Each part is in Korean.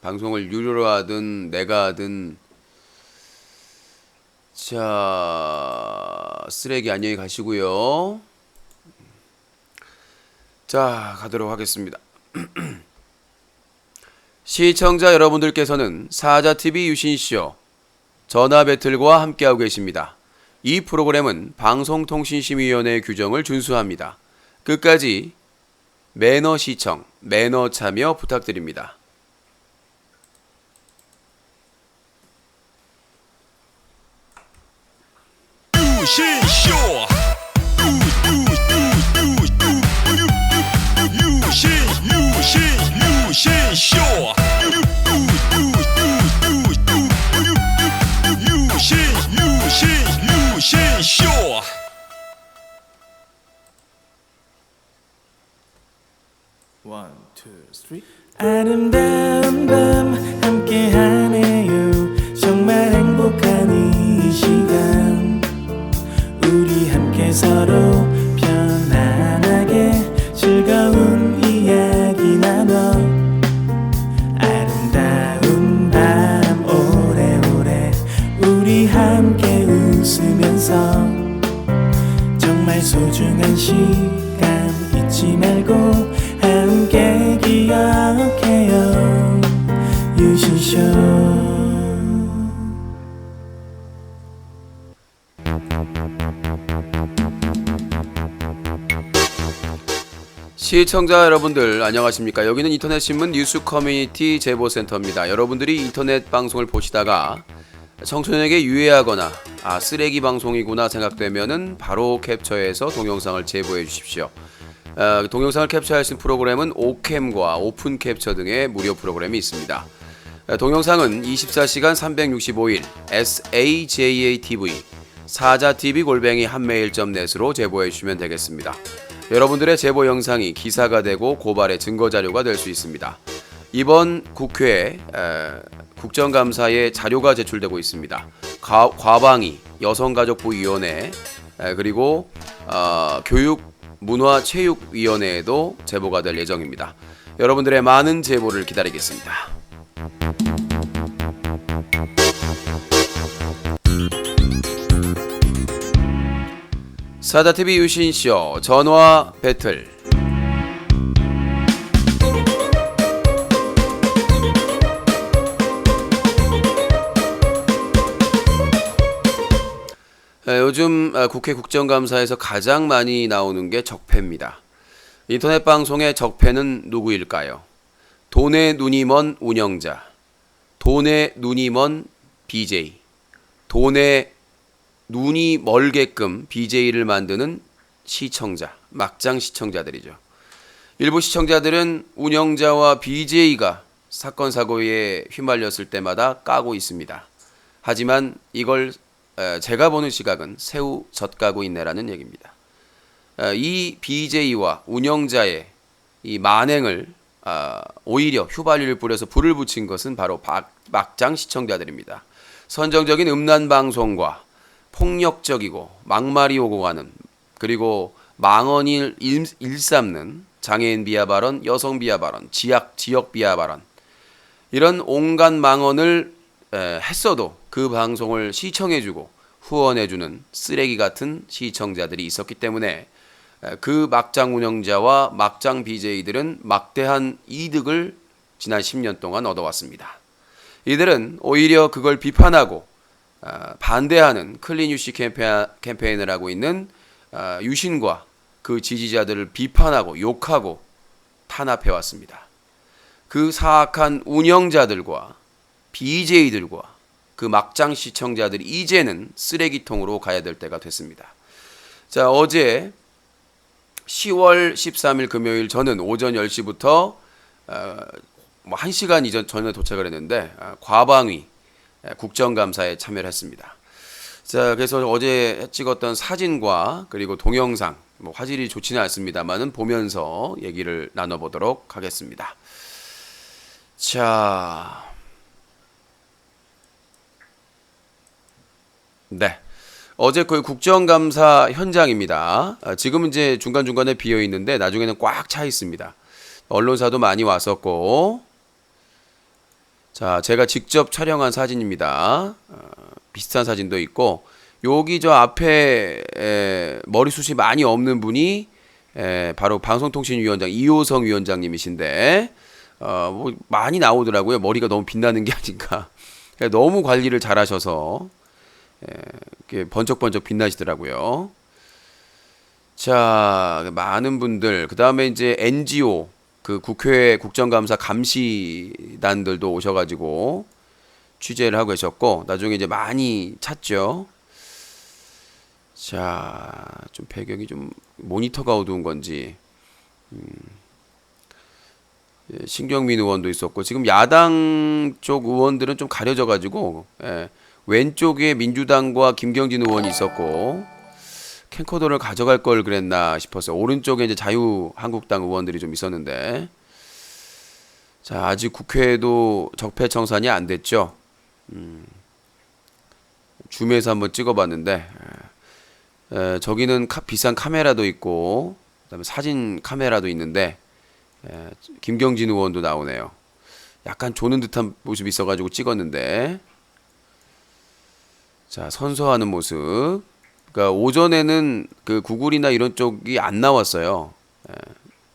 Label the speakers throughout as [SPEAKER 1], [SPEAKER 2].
[SPEAKER 1] 방송을 유료로 하든 내가 하든 자 쓰레기 안녕히 가시고요. 자 가도록 하겠습니다. 시청자 여러분들께서는 사자TV 유신쇼 전화배틀과 함께하고 계십니다. 이 프로그램은 방송통신심의위원회의 규정을 준수합니다. 끝까지 매너 시청, 매너 참여 부탁드립니다.
[SPEAKER 2] 유신쇼 유신쇼
[SPEAKER 3] One, two, three. 아름다운 밤 함께하네요. 정말 행복한 이 시간 우리 함께 서로 편안하게 즐거운 이야기 나눠 아름다운 밤 오래오래 우리 함께 웃으면서 정말 소중한 시간 잊지 말고 함께 기억해요 유신쇼.
[SPEAKER 1] 시청자 여러분들 안녕하십니까. 여기는 인터넷신문 뉴스 커뮤니티 제보센터입니다. 여러분들이 인터넷 방송을 보시다가 청소년에게 유해하거나 쓰레기 방송이구나 생각되면은 바로 캡처해서 동영상을 제보해 주십시오. 동영상을 캡처할 수 있는 프로그램은 오캠과 오픈 캡처 등의 무료 프로그램이 있습니다. 동영상은 24시간 365일 SAJATV 사자TV@한메일.net으로 제보해 주시면 되겠습니다. 여러분들의 제보 영상이 기사가 되고 고발의 증거자료가 될 수 있습니다. 이번 국회에 국정감사에 자료가 제출되고 있습니다. 과방위 여성가족부위원회 그리고 교육문화체육위원회에도 제보가 될 예정입니다. 여러분들의 많은 제보를 기다리겠습니다. 사자TV 유신쇼 전화 배틀. 요즘 국회 국정감사에서 가장 많이 나오는 게 적폐입니다. 인터넷 방송의 적폐는 누구일까요? 돈에 눈이 먼 운영자, 돈에 눈이 먼 BJ, 돈에 눈이 멀게끔 BJ를 만드는 시청자, 막장 시청자들이죠. 일부 시청자들은 운영자와 BJ가 사건 사고에 휘말렸을 때마다 까고 있습니다. 하지만 이걸 제가 보는 시각은 새우 젖까고 있네라는 얘기입니다. 이 BJ와 운영자의 이 만행을 오히려 휘발유를 뿌려서 불을 붙인 것은 바로 막장 시청자들입니다. 선정적인 음란 방송과 폭력적이고 막말이 오고 가는 그리고 망언을 일삼는 장애인 비하 발언, 여성 비하 발언, 지역 비하 발언 이런 온갖 망언을 했어도 그 방송을 시청해주고 후원해주는 쓰레기 같은 시청자들이 있었기 때문에 그 막장 운영자와 막장 BJ들은 막대한 이득을 지난 10년 동안 얻어왔습니다. 이들은 오히려 그걸 비판하고 반대하는 클린 유시 캠페인을 하고 있는 유신과 그 지지자들을 비판하고 욕하고 탄압해왔습니다. 그 사악한 운영자들과 BJ들과 그 막장 시청자들이 이제는 쓰레기통으로 가야 될 때가 됐습니다. 자, 어제 10월 13일 금요일 저는 오전 10시부터 1시간 전에 도착을 했는데 과방위 국정감사에 참여를 했습니다. 자, 그래서 어제 찍었던 사진과 그리고 동영상 화질이 좋지는 않습니다만은 보면서 얘기를 나눠보도록 하겠습니다. 자, 네. 어제 그 국정감사 현장입니다. 지금 이제 중간중간에 비어 있는데 나중에는 꽉 차 있습니다. 언론사도 많이 왔었고, 자, 제가 직접 촬영한 사진입니다. 비슷한 사진도 있고, 여기 저 앞에 머리숱이 많이 없는 분이 바로 방송통신위원장 이호성 위원장님이신데, 뭐 많이 나오더라고요. 머리가 너무 빛나는 게 아닌가. 너무 관리를 잘하셔서 이렇게 번쩍번쩍 빛나시더라고요. 자, 많은 분들, 그 다음에 이제 NGO, 그 국회 국정감사 감시단들도 오셔가지고 취재를 하고 계셨고, 나중에 이제 많이 찾죠. 자, 좀 배경이 좀 모니터가 어두운 건지, 신경민 의원도 있었고, 지금 야당 쪽 의원들은 좀 가려져가지고, 왼쪽에 민주당과 김경진 의원이 있었고, 캠코더를 가져갈 걸 그랬나 싶었어요. 오른쪽에 이제 자유한국당 의원들이 좀 있었는데, 자, 아직 국회에도 적폐청산이 안 됐죠. 줌에서 한번 찍어봤는데, 저기는 비싼 카메라도 있고, 그다음에 사진 카메라도 있는데, 김경진 의원도 나오네요. 약간 조는 듯한 모습이 있어가지고 찍었는데, 자, 선서하는 모습. 그러니까 오전에는 그 구글이나 이런 쪽이 안 나왔어요.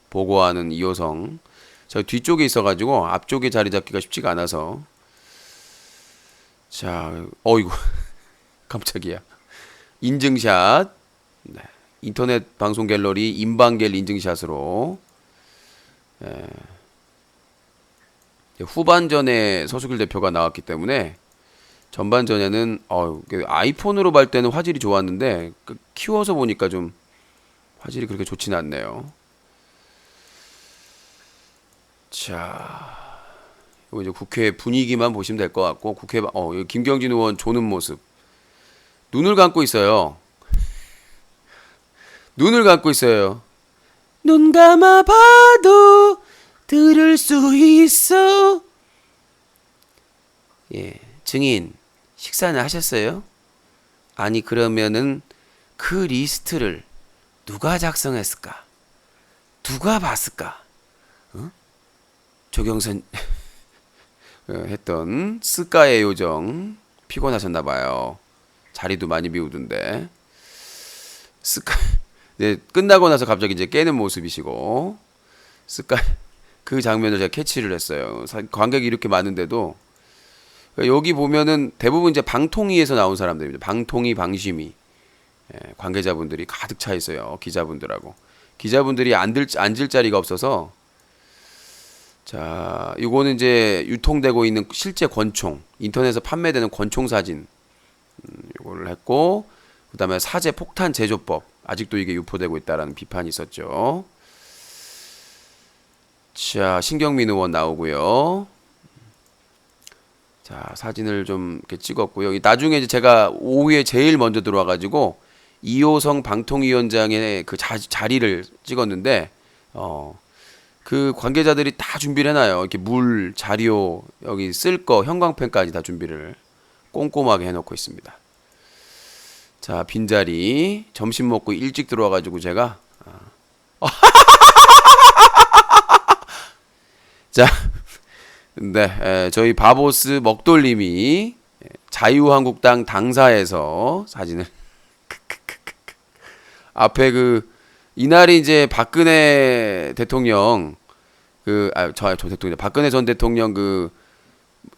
[SPEAKER 1] 보고하는 이호성. 저 뒤쪽에 있어가지고 앞쪽에 자리 잡기가 쉽지가 않아서. 자, 어이구, 깜짝이야. 인증샷. 네. 인터넷 방송 갤러리 인방갤 인증샷으로. 후반전에 서수길 대표가 나왔기 때문에 전반전에는 아이폰으로 볼 때는 화질이 좋았는데 키워서 보니까 좀 화질이 그렇게 좋지는 않네요. 자, 이거 이제 국회 분위기만 보시면 될 것 같고, 국회 여기 김경진 의원 조는 모습. 눈을 감고 있어요. 눈을 감고 있어요. 눈 감아봐도 들을 수 있어. 예, 증인 식사는 하셨어요? 아니 그러면은 그 리스트를 누가 작성했을까? 누가 봤을까? 조경선 했던 스카의 요정 피곤하셨나봐요. 자리도 많이 비우던데. 스카 네, 끝나고 나서 갑자기 이제 깨는 모습이시고, 스카 그 장면을 제가 캐치를 했어요. 관객이 이렇게 많은데도 여기 보면은 대부분 이제 방통위에서 나온 사람들입니다. 방통위, 방심위 관계자분들이 가득 차 있어요. 기자분들하고 기자분들이 앉을 자리가 없어서. 자, 이거는 이제 유통되고 있는 실제 권총, 인터넷에서 판매되는 권총 사진, 이거를 했고, 그다음에 사제 폭탄 제조법, 아직도 이게 유포되고 있다라는 비판이 있었죠. 자, 신경민 의원 나오고요. 자, 사진을 좀 이렇게 찍었고요. 나중에 이제 제가 오후에 제일 먼저 들어와가지고 이호성 방통위원장의 그 자리를 찍었는데, 그 관계자들이 다 준비를 해놔요. 이렇게 물, 자료, 여기 쓸 거, 형광펜까지 다 준비를 꼼꼼하게 해놓고 있습니다. 자, 빈자리. 점심 먹고 일찍 들어와가지고 제가. 자, 네, 저희 바보스 먹돌림이 자유한국당 당사에서 사진을. 앞에 이날이 이제 박근혜 대통령, 박근혜 전 대통령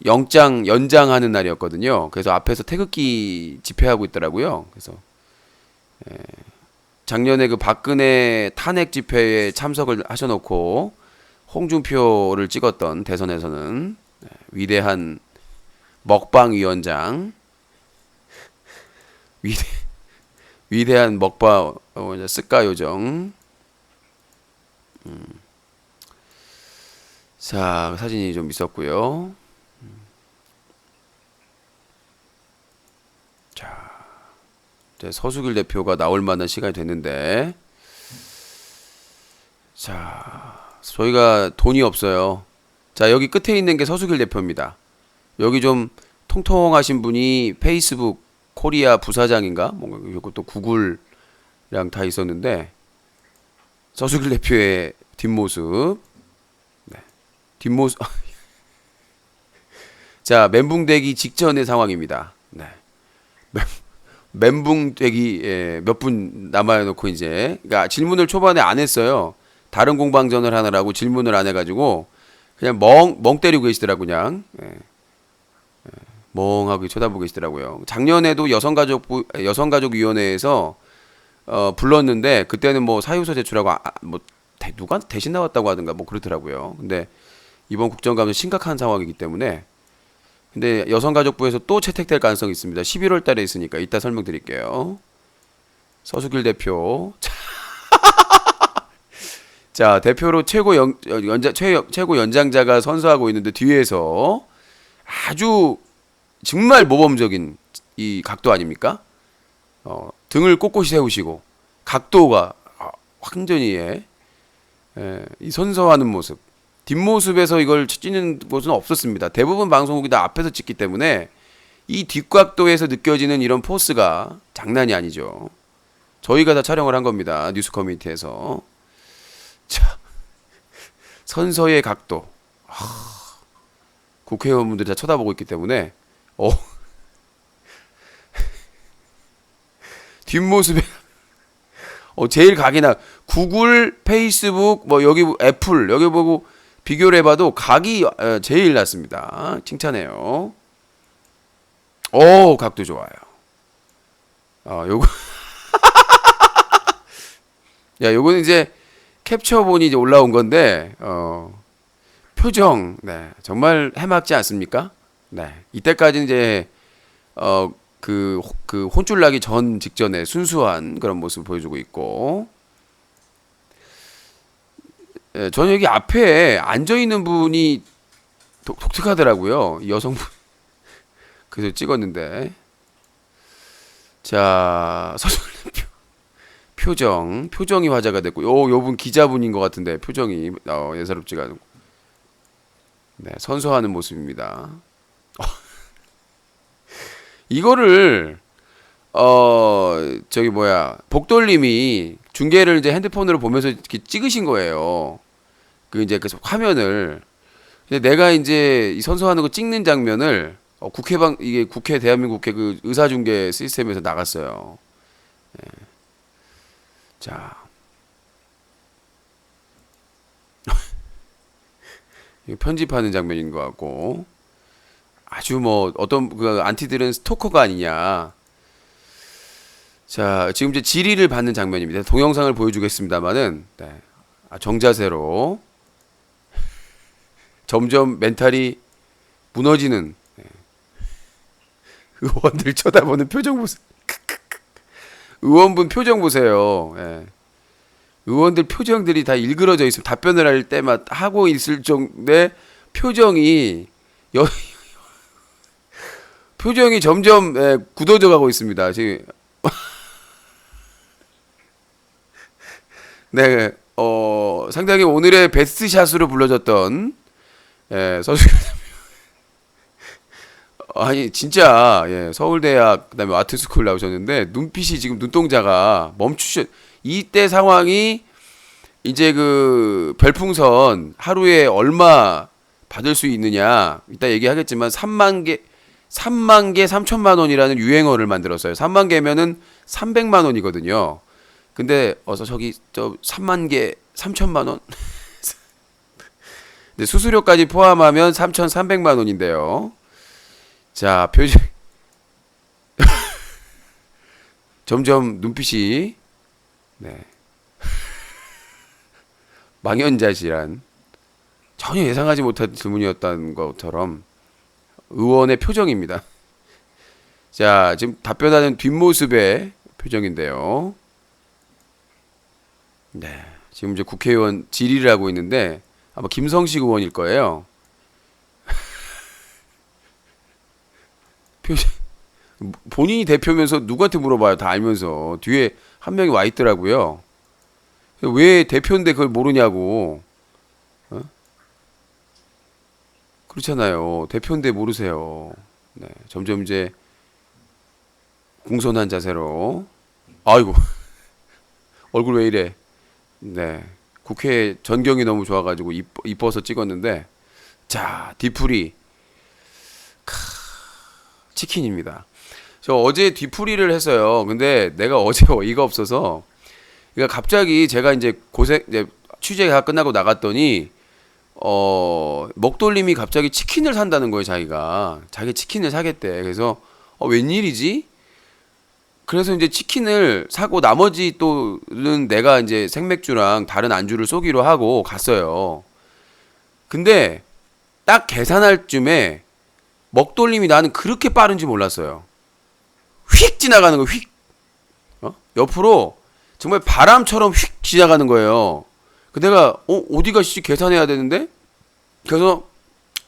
[SPEAKER 1] 영장 연장하는 날이었거든요. 그래서 앞에서 태극기 집회하고 있더라고요. 그래서 작년에 박근혜 탄핵 집회에 참석을 하셔놓고 홍준표를 찍었던 대선에서는 위대한 먹방 위원장, 위대한 먹방 스카 요정. 자, 사진이 좀 있었고요. 자, 이제 서수길 대표가 나올 만한 시간이 됐는데, 자, 저희가 돈이 없어요. 자, 여기 끝에 있는 게 서수길 대표입니다. 여기 좀 통통하신 분이 페이스북 코리아 부사장인가? 뭔가 이것도 구글이랑 다 있었는데, 서수길 대표의 뒷모습. 네. 뒷모습. 자, 멘붕되기 직전의 상황입니다. 네. 멘붕되기 몇 분 남아놓고 이제 그러니까 질문을 초반에 안 했어요. 다른 공방전을 하느라고 질문을 안 해가지고 그냥 멍 때리고 계시더라고 그냥. 멍하게 쳐다보고 계시더라고요. 작년에도 여성가족위원회에서 불렀는데 그때는 뭐 사유서 제출하고 뭐 누가 대신 나왔다고 하든가 뭐 그렇더라고요. 근데 이번 국정감은 심각한 상황이기 때문에 근데 여성가족부에서 또 채택될 가능성이 있습니다. 11월 달에 있으니까 이따 설명드릴게요. 서수길 대표. 자, 대표로 최고 연장자가 선서하고 있는데 뒤에서 아주 정말 모범적인 이 각도 아닙니까? 등을 꼿꼿이 세우시고 각도가 완전히 이 선서하는 모습. 뒷모습에서 이걸 찍는 곳은 없었습니다. 대부분 방송국이 다 앞에서 찍기 때문에 이 뒷각도에서 느껴지는 이런 포스가 장난이 아니죠. 저희가 다 촬영을 한 겁니다. 뉴스 커뮤니티에서. 자, 선서의 각도. 국회의원분들이 다 쳐다보고 있기 때문에 뒷모습에 제일 각이나 구글, 페이스북, 뭐 여기 애플 여기 보고 비교를 해봐도 각이 제일 낫습니다. 칭찬해요. 각도 좋아요. 요거 야, 요거는 이제 캡처본이 이제 올라온 건데 표정 정말 해맑지 않습니까? 네, 이때까지는 이제 그 혼쭐 나기 전 직전에 순수한 그런 모습을 보여주고 있고, 저는 여기 앞에 앉아 있는 분이 독특하더라고요. 여성분. 그래서 찍었는데, 자 표정이 화제가 됐고, 요분 기자분인 것 같은데 표정이 예사롭지가 않고, 네, 선서하는 모습입니다. 이거를 복돌님이 중계를 이제 핸드폰으로 보면서 이렇게 찍으신 거예요. 그 이제 그 화면을. 근데 내가 이제 이 선서하는 거 찍는 장면을 이게 대한민국 국회 그 의사중계 시스템에서 나갔어요. 네. 자, 편집하는 장면인 것 같고. 아주 뭐 어떤 그 안티들은 스토커가 아니냐. 자, 지금 이제 질의를 받는 장면입니다. 동영상을 보여주겠습니다만은 정자세로 점점 멘탈이 무너지는 의원들 쳐다보는 표정 보세요. 의원분 표정 보세요. 의원들 표정들이 다 일그러져 있으면 답변을 할 때마다 하고 있을 정도의 표정이 표정이 점점 굳어져 가고 있습니다. 지금 네, 상당히 오늘의 베스트 샷으로 불러졌던 서수길 아니 진짜 서울대학 그다음에 아트스쿨 나오셨는데 눈빛이 지금 눈동자가 이때 상황이 이제 그 별풍선 하루에 얼마 받을 수 있느냐 이따 얘기하겠지만 3만 개 3천만 원이라는 유행어를 만들었어요. 3만 개면은 300만 원이거든요. 근데 저기 3만 개 3천만 원. 근데 수수료까지 포함하면 3,300만 원인데요. 자, 표정 점점 눈빛이 망연자실한 전혀 예상하지 못한 질문이었다는 것처럼 의원의 표정입니다. 자, 지금 답변하는 뒷모습의 표정인데요. 네, 지금 이제 국회의원 질의를 하고 있는데 아마 김성식 의원일 거예요. 표정 본인이 대표면서 누구한테 물어봐요? 다 알면서 뒤에 한 명이 와 있더라고요. 왜 대표인데 그걸 모르냐고. 그렇잖아요. 대표인데 모르세요. 네, 점점 이제 공손한 자세로. 아이고 얼굴 왜 이래. 네, 국회 전경이 너무 좋아가지고 이뻐서 찍었는데, 자, 뒤풀이 치킨입니다. 저 어제 뒤풀이를 했어요. 근데 내가 어제 어이가 없어서 그러니까 갑자기 제가 이제 취재가 끝나고 나갔더니 먹돌림이 갑자기 치킨을 산다는 거예요. 자기 치킨을 사겠대. 그래서 웬일이지? 그래서 이제 치킨을 사고 나머지 또는 내가 이제 생맥주랑 다른 안주를 쏘기로 하고 갔어요. 근데 딱 계산할 쯤에 먹돌림이 나는 그렇게 빠른지 몰랐어요. 휙 지나가는 거, 휙. 옆으로 정말 바람처럼 휙 지나가는 거예요. 그 내가 어디 가시지 계산해야 되는데? 그래서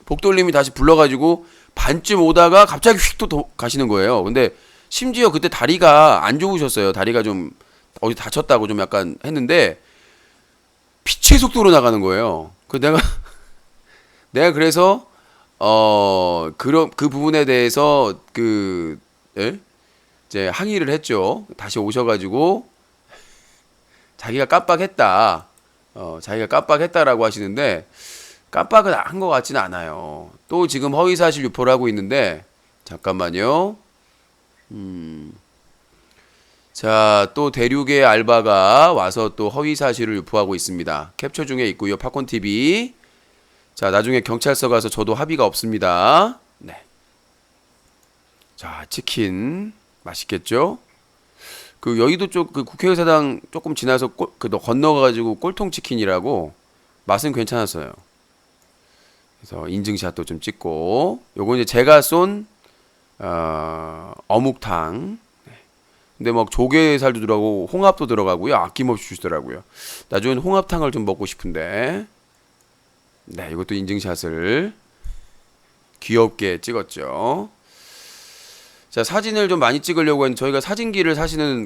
[SPEAKER 1] 복돌림이 다시 불러가지고 반쯤 오다가 갑자기 휙 또 가시는 거예요. 근데 심지어 그때 다리가 안 좋으셨어요. 다리가 좀 어디 다쳤다고 좀 약간 했는데 빛의 속도로 나가는 거예요. 그 내가 그래서 그 부분에 대해서 이제 항의를 했죠. 다시 오셔가지고 자기가 깜빡했다. 자기가 깜빡했다라고 하시는데 깜빡은 한 것 같지는 않아요. 또 지금 허위사실 유포를 하고 있는데 잠깐만요. 자, 또 대륙의 알바가 와서 또 허위사실을 유포하고 있습니다. 캡처 중에 있고요. 팝콘TV. 자, 나중에 경찰서 가서 저도 합의가 없습니다. 네. 자, 치킨 맛있겠죠? 그 여의도 쪽 그 국회의사당 조금 지나서 건너가지고 꼴통 치킨이라고 맛은 괜찮았어요. 그래서 인증샷도 좀 찍고 요거 이제 제가 쏜 어묵탕. 네. 근데 막 조개살도 들어가고 홍합도 들어가고요. 아낌없이 주시더라고요. 나중엔 홍합탕을 좀 먹고 싶은데. 네, 이것도 인증샷을 귀엽게 찍었죠. 자, 사진을 좀 많이 찍으려고 했는데 저희가 사진기를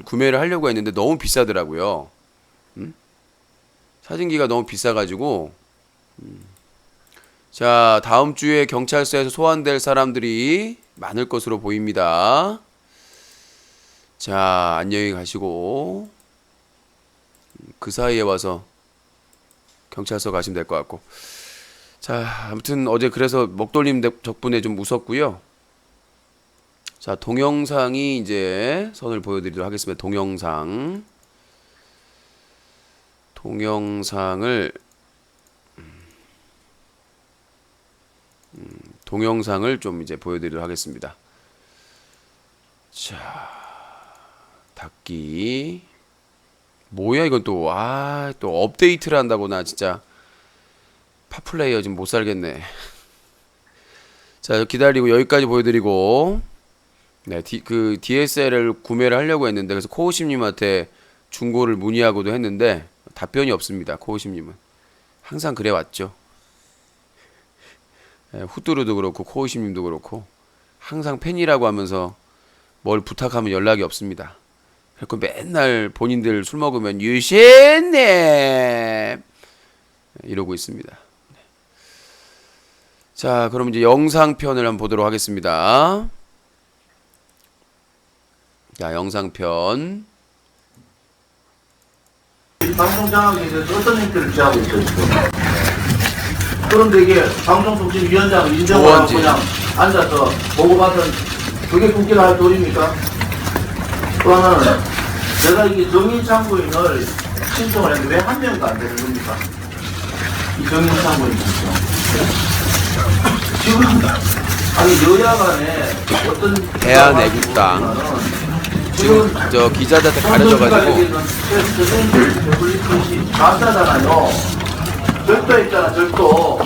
[SPEAKER 1] 구매를 하려고 했는데 너무 비싸더라고요. 사진기가 너무 비싸가지고 자, 다음 주에 경찰서에서 소환될 사람들이 많을 것으로 보입니다. 자, 안녕히 가시고 그 사이에 와서 경찰서 가시면 될 것 같고. 자, 아무튼 어제 그래서 먹돌림 덕분에 좀 웃었고요. 자, 동영상이 이제 선을 보여드리도록 하겠습니다. 동영상을 좀 이제 보여드리도록 하겠습니다. 자, 닫기. 뭐야 이건 또. 또 업데이트를 한다고. 나 진짜 팝플레이어 지금 못 살겠네. 자, 기다리고 여기까지 보여드리고. 네, 그 DSL을 구매를 하려고 했는데 그래서 코오심님한테 중고를 문의하고도 했는데 답변이 없습니다. 코오심님은 항상 그래 왔죠. 네, 후뚜루도 그렇고 코오심님도 그렇고 항상 팬이라고 하면서 뭘 부탁하면 연락이 없습니다. 그래서 맨날 본인들 술 먹으면 유신님 이러고 있습니다. 자, 그럼 이제 영상편을 한번 보도록 하겠습니다. 자, 영상편.
[SPEAKER 4] 방송 장악에 대해서 어떤 형태를 취하고 있어요, 지금? 그런데 이게 방송통신위원장 인정하고 그냥 앉아서 보고받은 그게 국회가 할 도리입니까? 또 하나는 제가 이게 정인참고인을 신청을 했는데 왜 한 명도 안 되는 겁니까? 이 정인참고인 신청. 지금 아니 여야 간에 어떤
[SPEAKER 1] 대한애국당 지금 저 기자들한테 가려져가지고
[SPEAKER 4] 가짜잖아요. 절도 있잖아, 절도.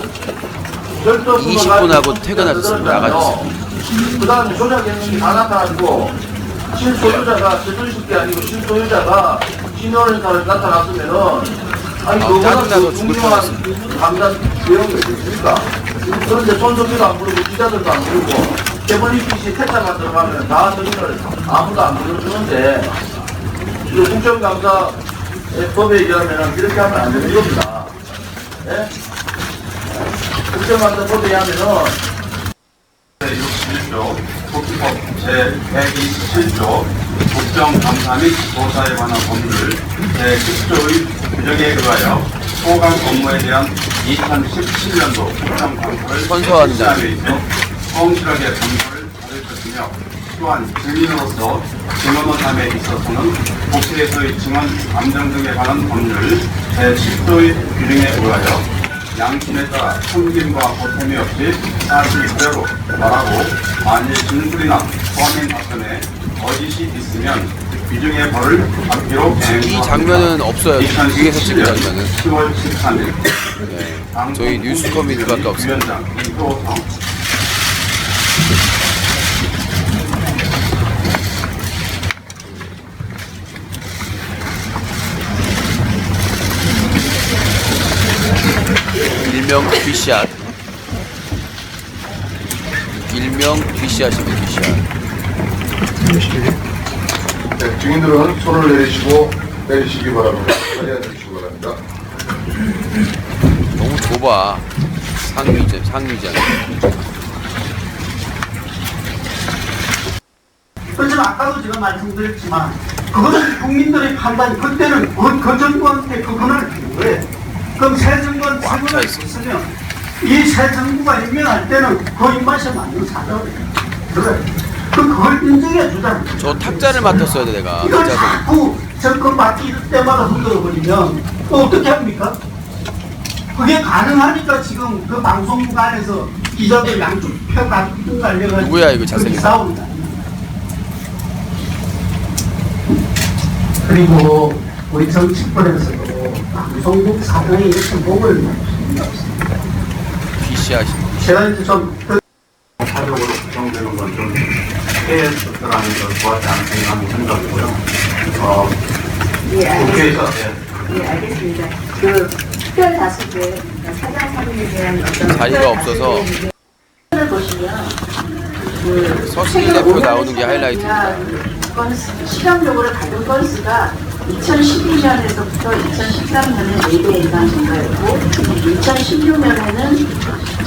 [SPEAKER 1] 20분 하고 퇴근하셨습니다. 나가셨습니다.
[SPEAKER 4] 그 다음에 조작 행동이 다 나타나고 실소유자가 제조식이 아니고 실소유자가 신원회사를 나타났으면은 아니 그거보다 더 중요한 강단 내용이 있습니까? 그런데 손석희도 안 부르고 기자들도 안 부르고 개벌리피시 택자가 들어가면 다 저기를 아무도 안 불러주는데 이 국정감사 법에 의하면 이렇게 하면 안 되는 겁니다. 예? 국정감사 법에 의하면은
[SPEAKER 5] 61조 국기법 제127조 국정감사 및 조사에 관한 법률 제10조의 규정에 의하여 소강 업무에 대한 2017년도 국정감사를
[SPEAKER 1] 선서한다.
[SPEAKER 5] 성실하게 검토를 받을 것이며 하며 또한 증인으로서 증언호담에 있어서는 복실에서의 증언 감정 등에 관한 법률 제10조의 규정에 의하여 양심에 따라 숨김과 보탬이 없이 사실 그대로 말하고 만일 진술이나 범행 답변에 거짓이 있으면 위중의 벌을 받기로
[SPEAKER 1] 이 장면은 없어요. 뒤에서 찍은 장면은.
[SPEAKER 5] 10월 13일
[SPEAKER 1] 네. 저희 뉴스 커뮤니티밖에 없어요.
[SPEAKER 5] 위원장 이호성
[SPEAKER 1] 일명 뒤샷. 일명 뒤샷입니다. 뒤샷.
[SPEAKER 6] 네, 증인들은 손을 내리시기 바랍니다. 자리에 앉으시기 바랍니다.
[SPEAKER 1] 너무 좁아. 상위전.
[SPEAKER 7] 그렇지만 아까도 제가 말씀드렸지만 그것은 국민들의 판단이 그때는 그 정부한테 그거를 준 거예요. 그럼 새 정부는 책임을 졌으면 이 새 정부가 임명할 때는 그 입맛에 맞는 사정을 그래. 그걸 인정해 주자는 거예요.
[SPEAKER 1] 저 탁자를 맡았어야 돼 내가.
[SPEAKER 7] 이걸
[SPEAKER 1] 탁자를.
[SPEAKER 7] 자꾸 정권 바뀔 때마다 흔들어버리면 또 어떻게 합니까? 그게 가능하니까 지금 그 방송국 안에서 기자들 양쪽 펴가 날려가지고
[SPEAKER 1] 누구야, 이거 잘생긴
[SPEAKER 7] 싸웁니다. 그리고 우리 정치권에서도 방송국 사장이 이렇게 목을 맞춥니다.
[SPEAKER 1] 뒤샷.
[SPEAKER 7] 제가 이제 좀
[SPEAKER 5] 사적으로 구성되는 건 좀 피했었더라는 걸 좋아하지 않은 생각이 든다고요.
[SPEAKER 8] 예,
[SPEAKER 5] 국회에서
[SPEAKER 8] 예, 알겠습니다. 그 특별 다수제 사장 사건에 대한 어떤
[SPEAKER 1] 자리가 없어서
[SPEAKER 8] 을 보시면 그
[SPEAKER 1] 서승일 대표 나오는 게 하이라이트입니다.
[SPEAKER 8] 실험적으로 가동 건수가 2012년에서부터 2013년에 4배 이상 증가했고 2016년에는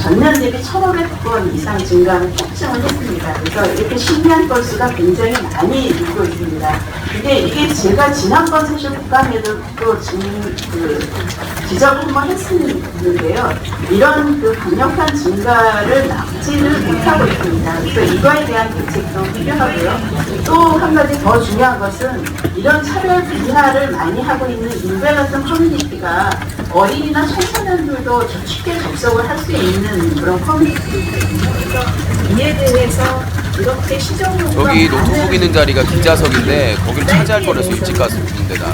[SPEAKER 8] 전년 대비 1,500건 이상 증가를 확정을 했습니다. 그래서 이렇게 신기한 건수가 굉장히 많이 늘고 있습니다. 이게 제가 지난번 사실 국감에도 또 지적을 한번 했었는데요. 이런 그 강력한 증가를 막지를 못하고 있습니다. 그래서 이거에 대한 대책도 필요하고요. 또 한 가지 더 중요한 것은 이런 차별 비하를 많이 하고 있는 인베 같은 커뮤니티가 어린이나 청소년들도 쉽게 접속을 할 수 있는 그런 커뮤니티입니다. 그래서 이에 대해서 이렇게 시정요구가
[SPEAKER 1] 저기 노트북 있는 자리가 기자석인데 거길 차지할 거라서 일찍 갔는 데다.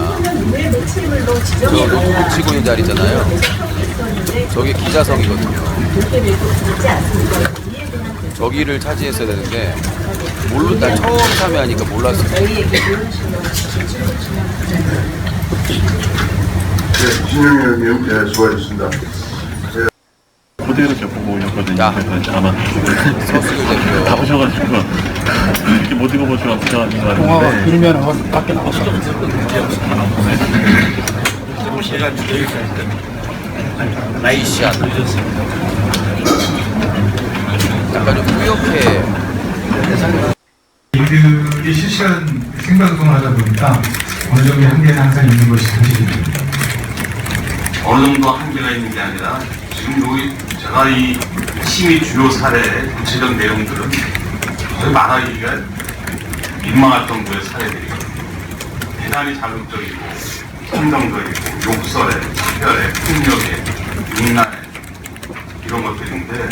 [SPEAKER 8] 왜 매체물로
[SPEAKER 1] 저
[SPEAKER 8] 지정이
[SPEAKER 1] 노트북 치고 있는 자리잖아요.
[SPEAKER 8] 있었는데
[SPEAKER 1] 저게 기자석이거든요.
[SPEAKER 8] 그렇게 되지 않습니다. 이에 대한
[SPEAKER 1] 저기를 차지했어야 되는데 나 처음 참여하니까 몰랐어요.
[SPEAKER 8] 저희에게 이런 식으로
[SPEAKER 6] 네, 진영 의원님, 네, 수고하셨습니다.
[SPEAKER 2] 그대로 이렇게 보고 오셨거든요.
[SPEAKER 1] 자.
[SPEAKER 2] 그래서 아마
[SPEAKER 1] 서승일 대표.
[SPEAKER 2] 가보셔가지고 이렇게 못 읽어보시고 부정하신 거 같은데.
[SPEAKER 3] 일면 밖에 나왔어.
[SPEAKER 1] 나이샷. 약간 좀 뿌옇게.
[SPEAKER 9] 이들이 실시간 생방송을 하다 보니까 어느 정도 한계는 항상 있는 것이 사실입니다.
[SPEAKER 5] 어느 정도 한계가 있는 게 아니라 지금 여기 제가 이 심의 주요 사례 구체적 내용들은 거의 말하기가 민망할 정도의 사례들이거든요. 대단히 자극적이고 감정적이고 욕설에, 차별에, 폭력에, 육난에 이런 것들인데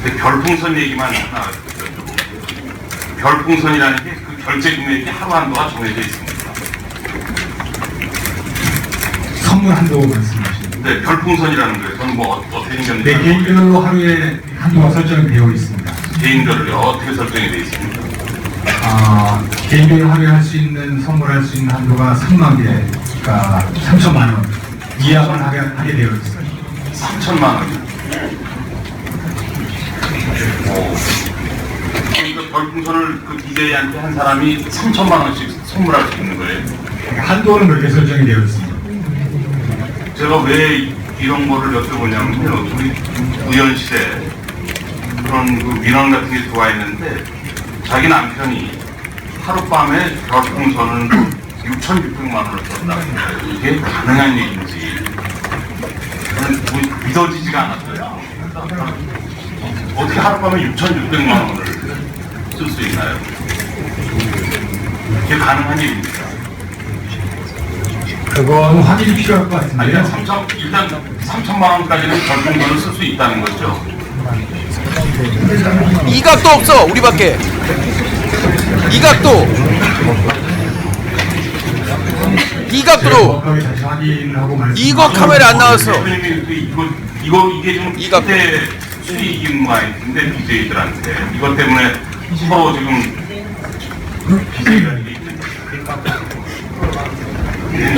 [SPEAKER 5] 근데 별풍선 얘기만 하나 여쭤볼게요. 별풍선이라는 게 그 결제 금액이 하루 한도가 정해져 있습니다.
[SPEAKER 9] 선물 한도 말씀하시는
[SPEAKER 5] 네, 별풍선이라는 거예요. 저는 뭐 어떻게 생겼는지
[SPEAKER 9] 네, 개인별로 하루에 한도가 설정이 되어 있습니다.
[SPEAKER 5] 개인별로 어떻게 설정이 되어 있습니까?
[SPEAKER 9] 개인별로 하루에 할 수 있는 선물할 수 있는 한도가 3만 개, 그러니까 3천만 원 이하만 하게 되어 있어요.
[SPEAKER 5] 3천만 원. 그러니까 별풍선을 그 DJ한테 한 사람이 3천만 원씩 선물할 수 있는 거예요.
[SPEAKER 9] 그러니까 한도는 그렇게 설정이 되어 있습니다.
[SPEAKER 5] 제가 왜 이런 거를 여쭤보냐면요. 우리 의원실에 그런 그 민원 같은 게 들어와 있는데 자기 남편이 하룻밤에 별풍선을 6,600만 원을 썼다는 거예요. 이게 가능한 얘기인지 저는 믿어지지가 않았어요. 어떻게 하룻밤에 6,600만 원을 쓸 수 있나요? 그게 가능한 일입니까?
[SPEAKER 9] 그건 확인이 필요할 것
[SPEAKER 5] 아니,
[SPEAKER 9] 같은데요.
[SPEAKER 5] 일단 3천만 원까지는 별풍선을 쓸 수 있다는 거죠.
[SPEAKER 1] 이각도 없어 우리밖에. 이각도
[SPEAKER 9] 정확하게 다시 확인하고
[SPEAKER 1] 이거 카메라 안 나왔어.
[SPEAKER 5] 이게 좀
[SPEAKER 1] 이각.
[SPEAKER 5] 그때 수익인 거 같은데 BJ들한테 이것 때문에 서로 지금 BJ가 이게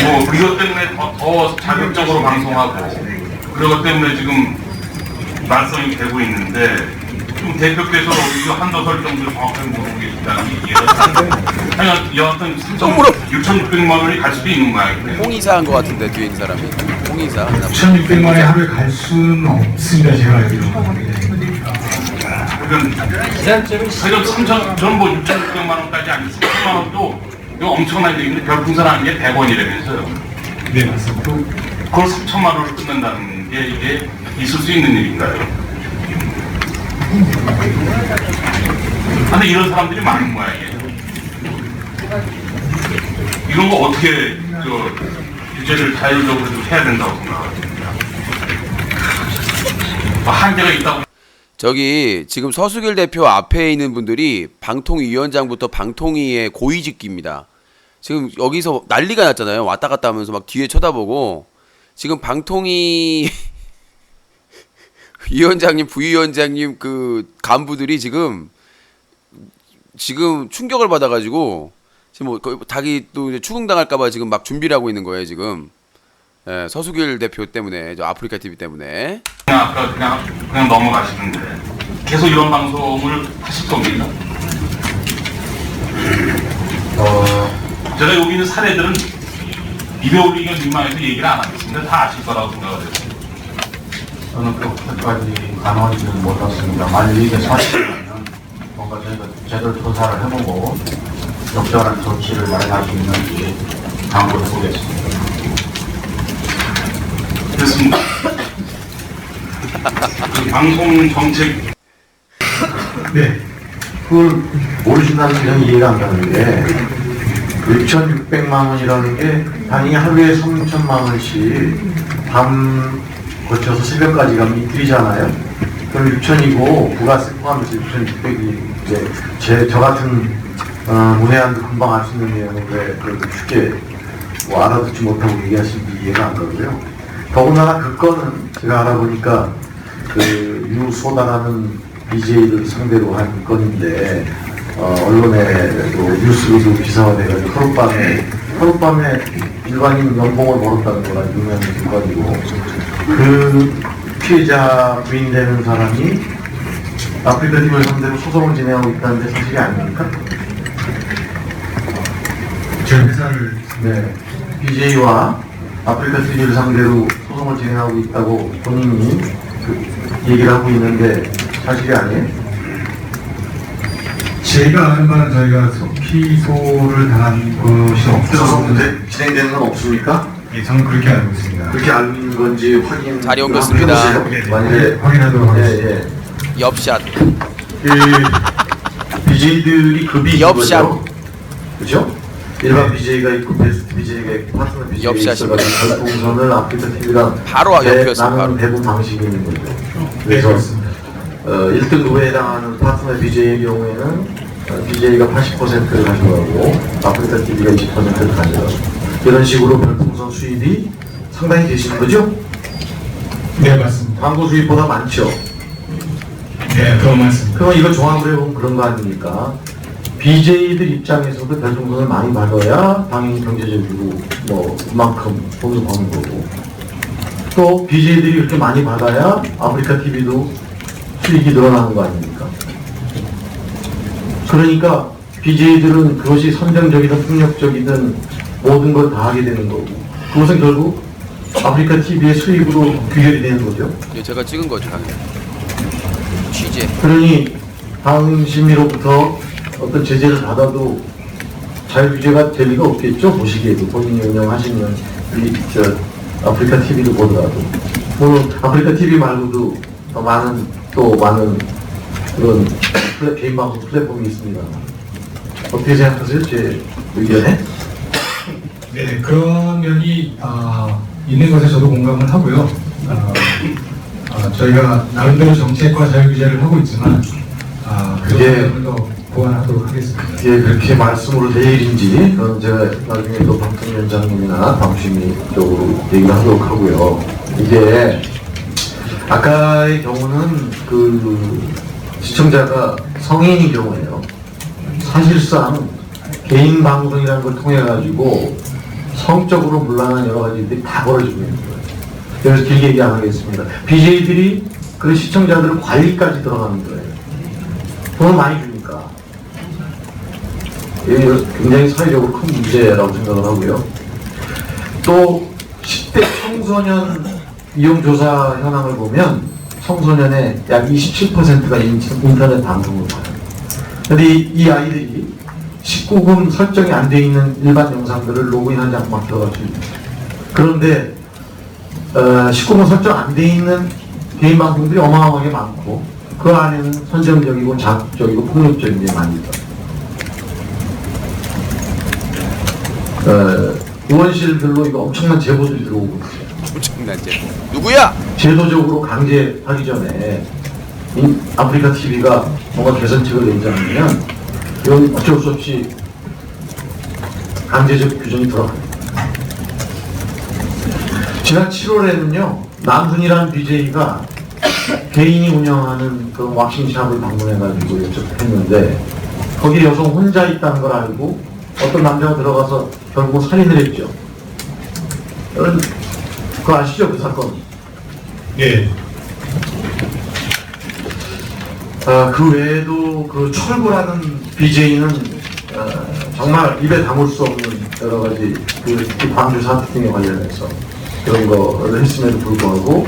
[SPEAKER 5] 뭐 그것 때문에 더 자극적으로 방송하고 그것 때문에 지금 말썽이 되고 있는데 좀 대표께서 이거 한도설 정도를 정확하게 모르고 계시다는 게 이해가 아니 여하튼 6,600만 원이 갈 수도 있는 거야.
[SPEAKER 1] 홍의사 한 거 같은데 뒤에 있는 사람이 홍의사.
[SPEAKER 9] 1,600만 원에 하루에 갈 수는 없습니다. 제가 알기로는.
[SPEAKER 5] 그러니까 저는 뭐 6,600만 원까지 아니 3천만 원도 이거 엄청난 얘기인데 별풍선 하는 게 100원이라면서요.
[SPEAKER 9] 네, 맞습니다.
[SPEAKER 5] 그걸 3천만 원으로 끊는다는 게 이게 있을 수 있는 일인가요? 근데 이런 사람들이 많은 모양이에요. 이런 거 어떻게 규제를 자율적으로 좀 해야 된다고 생각합니다. 한계가 있다고.
[SPEAKER 1] 저기 지금 서수길 대표 앞에 있는 분들이 방통위원장부터 방통위의 고위직기입니다. 지금 여기서 난리가 났잖아요. 왔다 갔다 하면서 막 뒤에 쳐다보고 지금 방통위 위원장님, 부위원장님 그 간부들이 지금 충격을 받아가지고 지금 뭐 닭이 또 이제 추궁당할까봐 지금 막 준비를 하고 있는 거예요 지금. 예, 서수길 대표 때문에 저 아프리카 TV 때문에.
[SPEAKER 5] 아까 그냥 넘어가시는데 계속 이런 방송을 하실 겁니다. 제가 여기 있는 사례들은 입에 올리기가 민망해서 얘기를 안 하겠습니다. 다 아실 거라고 생각을 해요.
[SPEAKER 10] 저는 그렇게까지 단언하지는 못했습니다. 만약 이게 사실이라면 뭔가 저희가 제대로 조사를 해보고 적절한 조치를 마련할 수 있는지 강구해 보겠습니다.
[SPEAKER 5] 됐습니다. 그 방송 정책
[SPEAKER 6] 네. 그걸 모르신다는 게 저는 이해가 안 가는 게 6,600만 원이라는 게 당연히 하루에 3천만 원씩 밤 거쳐서 새벽까지 가면 이틀이잖아요. 그럼 6천이고 부가세 포함해서 6,600이 이제 저 같은 문외한도 금방 알 수 있는 내용을 왜 그렇게 쉽게 뭐 알아듣지 못하고 얘기하시는지 이해가 안 가고요. 더군다나 그 건은 제가 알아보니까 그 유소다라는 BJ를 상대로 한 건인데 언론에도 뉴스로도 기사가 돼가지고 하룻밤에 일반인 연봉을 벌었다는 거라 유명한 건이고 그 피해자 부인되는 사람이 아프리카 TV를 상대로 소송을 진행하고 있다는 게 사실이 아닙니까?
[SPEAKER 9] 저희 회사를
[SPEAKER 6] 네. BJ와 아프리카 TV를 상대로 소송을 진행하고 있다고 본인이 얘기를 하고 있는데 사실이 아니에요?
[SPEAKER 9] 제가 아는 바는 저희가 피소를 당한 것이 없어서
[SPEAKER 6] 진행되는 건 없습니까?
[SPEAKER 9] 예, 저는 그렇게 알고 있습니다.
[SPEAKER 6] 그렇게 알고 있는 건지 확인
[SPEAKER 1] 자리 옮겼습니다.
[SPEAKER 6] 만약에
[SPEAKER 9] 확인하도록 하겠습니다.
[SPEAKER 6] 예.
[SPEAKER 1] 엽샷.
[SPEAKER 6] BJ들이 급이 있는
[SPEAKER 1] 엽샷.
[SPEAKER 6] 거죠? 그죠? 일반 BJ가 있고 베스트 BJ가 있고 파트너 BJ가 있어가지고 별풍선을 아프리카 TV랑
[SPEAKER 1] 바로 옆이었어요.
[SPEAKER 6] 나누는
[SPEAKER 1] 바로.
[SPEAKER 6] 대부분 방식이 있는 거죠. 그래서 1등급에 해당하는 파트너 BJ의 경우에는 BJ가 80%를 가져가고 아프리카 TV가 20%를 가져가고 이런 식으로 별풍선 수입이 상당히 계시는 거죠?
[SPEAKER 9] 네, 맞습니다.
[SPEAKER 6] 광고 수입보다 많죠?
[SPEAKER 9] 네, 더 많습니다.
[SPEAKER 6] 그럼 이거 종합을 해보면 그런 거 아닙니까? BJ들 입장에서도 별풍선을 많이 받아야 당연히 경제적으로 뭐 그만큼 돈을 버는 거고 또 BJ들이 이렇게 많이 받아야 아프리카 TV도 수익이 늘어나는 거 아닙니까? 그러니까 BJ들은 그것이 선정적이든 폭력적이든 모든 걸 다 하게 되는 거고 그것은 결국 아프리카 TV의 수익으로 귀결이 되는 거죠.
[SPEAKER 1] 예, 제가 찍은 거죠 당연히. 취재.
[SPEAKER 6] 그러니 당신으로부터 어떤 제재를 받아도 자유규제가 될 리가 없겠죠. 보시기에도 본인이 운영하시는 아프리카 TV를 보더라도 물론 아프리카 TV 말고도 더 많은 그런 개인 방송 플랫폼이 있습니다. 어떻게 생각하세요? 제 의견에?
[SPEAKER 9] 네, 그런 면이 있는 것에 저도 공감을 하고요. 저희가 나름대로 정책과 자유규제를 하고 있지만
[SPEAKER 6] 그게
[SPEAKER 9] 그런 점을 더 보완하도록 하겠습니다.
[SPEAKER 6] 이게 그렇게 말씀으로 될 일인지 그건 제가 나중에 또 방통위원장님이나 방심위 쪽으로 얘기를 하도록 하고요. 이게 아까의 경우는 그 시청자가 성인인 경우예요. 사실상 개인 방송이라는 걸 통해 가지고 성적으로 물러난 여러 가지 일들이 다 벌어지고 있는 거예요. 그래서 길게 얘기 안 하겠습니다. BJ들이 그 시청자들을 관리까지 들어가는 거예요. 돈을 많이 주니까. 이게 굉장히 사회적으로 큰 문제라고 생각을 하고요. 또 10대 청소년 이용조사 현황을 보면 청소년의 약 27%가 인터넷 방송을 봐요. 근데 이 아이들이 19금 설정이 안 돼 있는 일반 영상들을 로그인하지 않고 막 들어갈 수 있어요. 그런데 19금 설정 안 돼 있는 개인 방송들이 어마어마하게 많고 그 안에는 선정적이고 자극적이고 폭력적인 게 많이 있어요. 의원실들로 이거 엄청난 제보들이 들어오고 있어요.
[SPEAKER 1] 엄청난 제보. 누구야?
[SPEAKER 6] 제도적으로 강제하기 전에 아프리카 TV가 뭔가 개선책을 내지 않으면 이건 어쩔 수 없이 강제적 규정이 들어가요. 지난 7월에는요, 남순이라는 BJ가 개인이 운영하는 그 왁싱샵을 방문해가지고 여쭤봤는데 거기에 여성 혼자 있다는 걸 알고 어떤 남자가 들어가서 결국 살인을 했죠. 여러분 그거 아시죠? 그 사건?
[SPEAKER 9] 예.
[SPEAKER 6] 그 외에도 그 철구라는 BJ는 정말 입에 담을 수 없는 여러 가지 그 광주 사태 등에 관련해서 그런 거를 했음에도 불구하고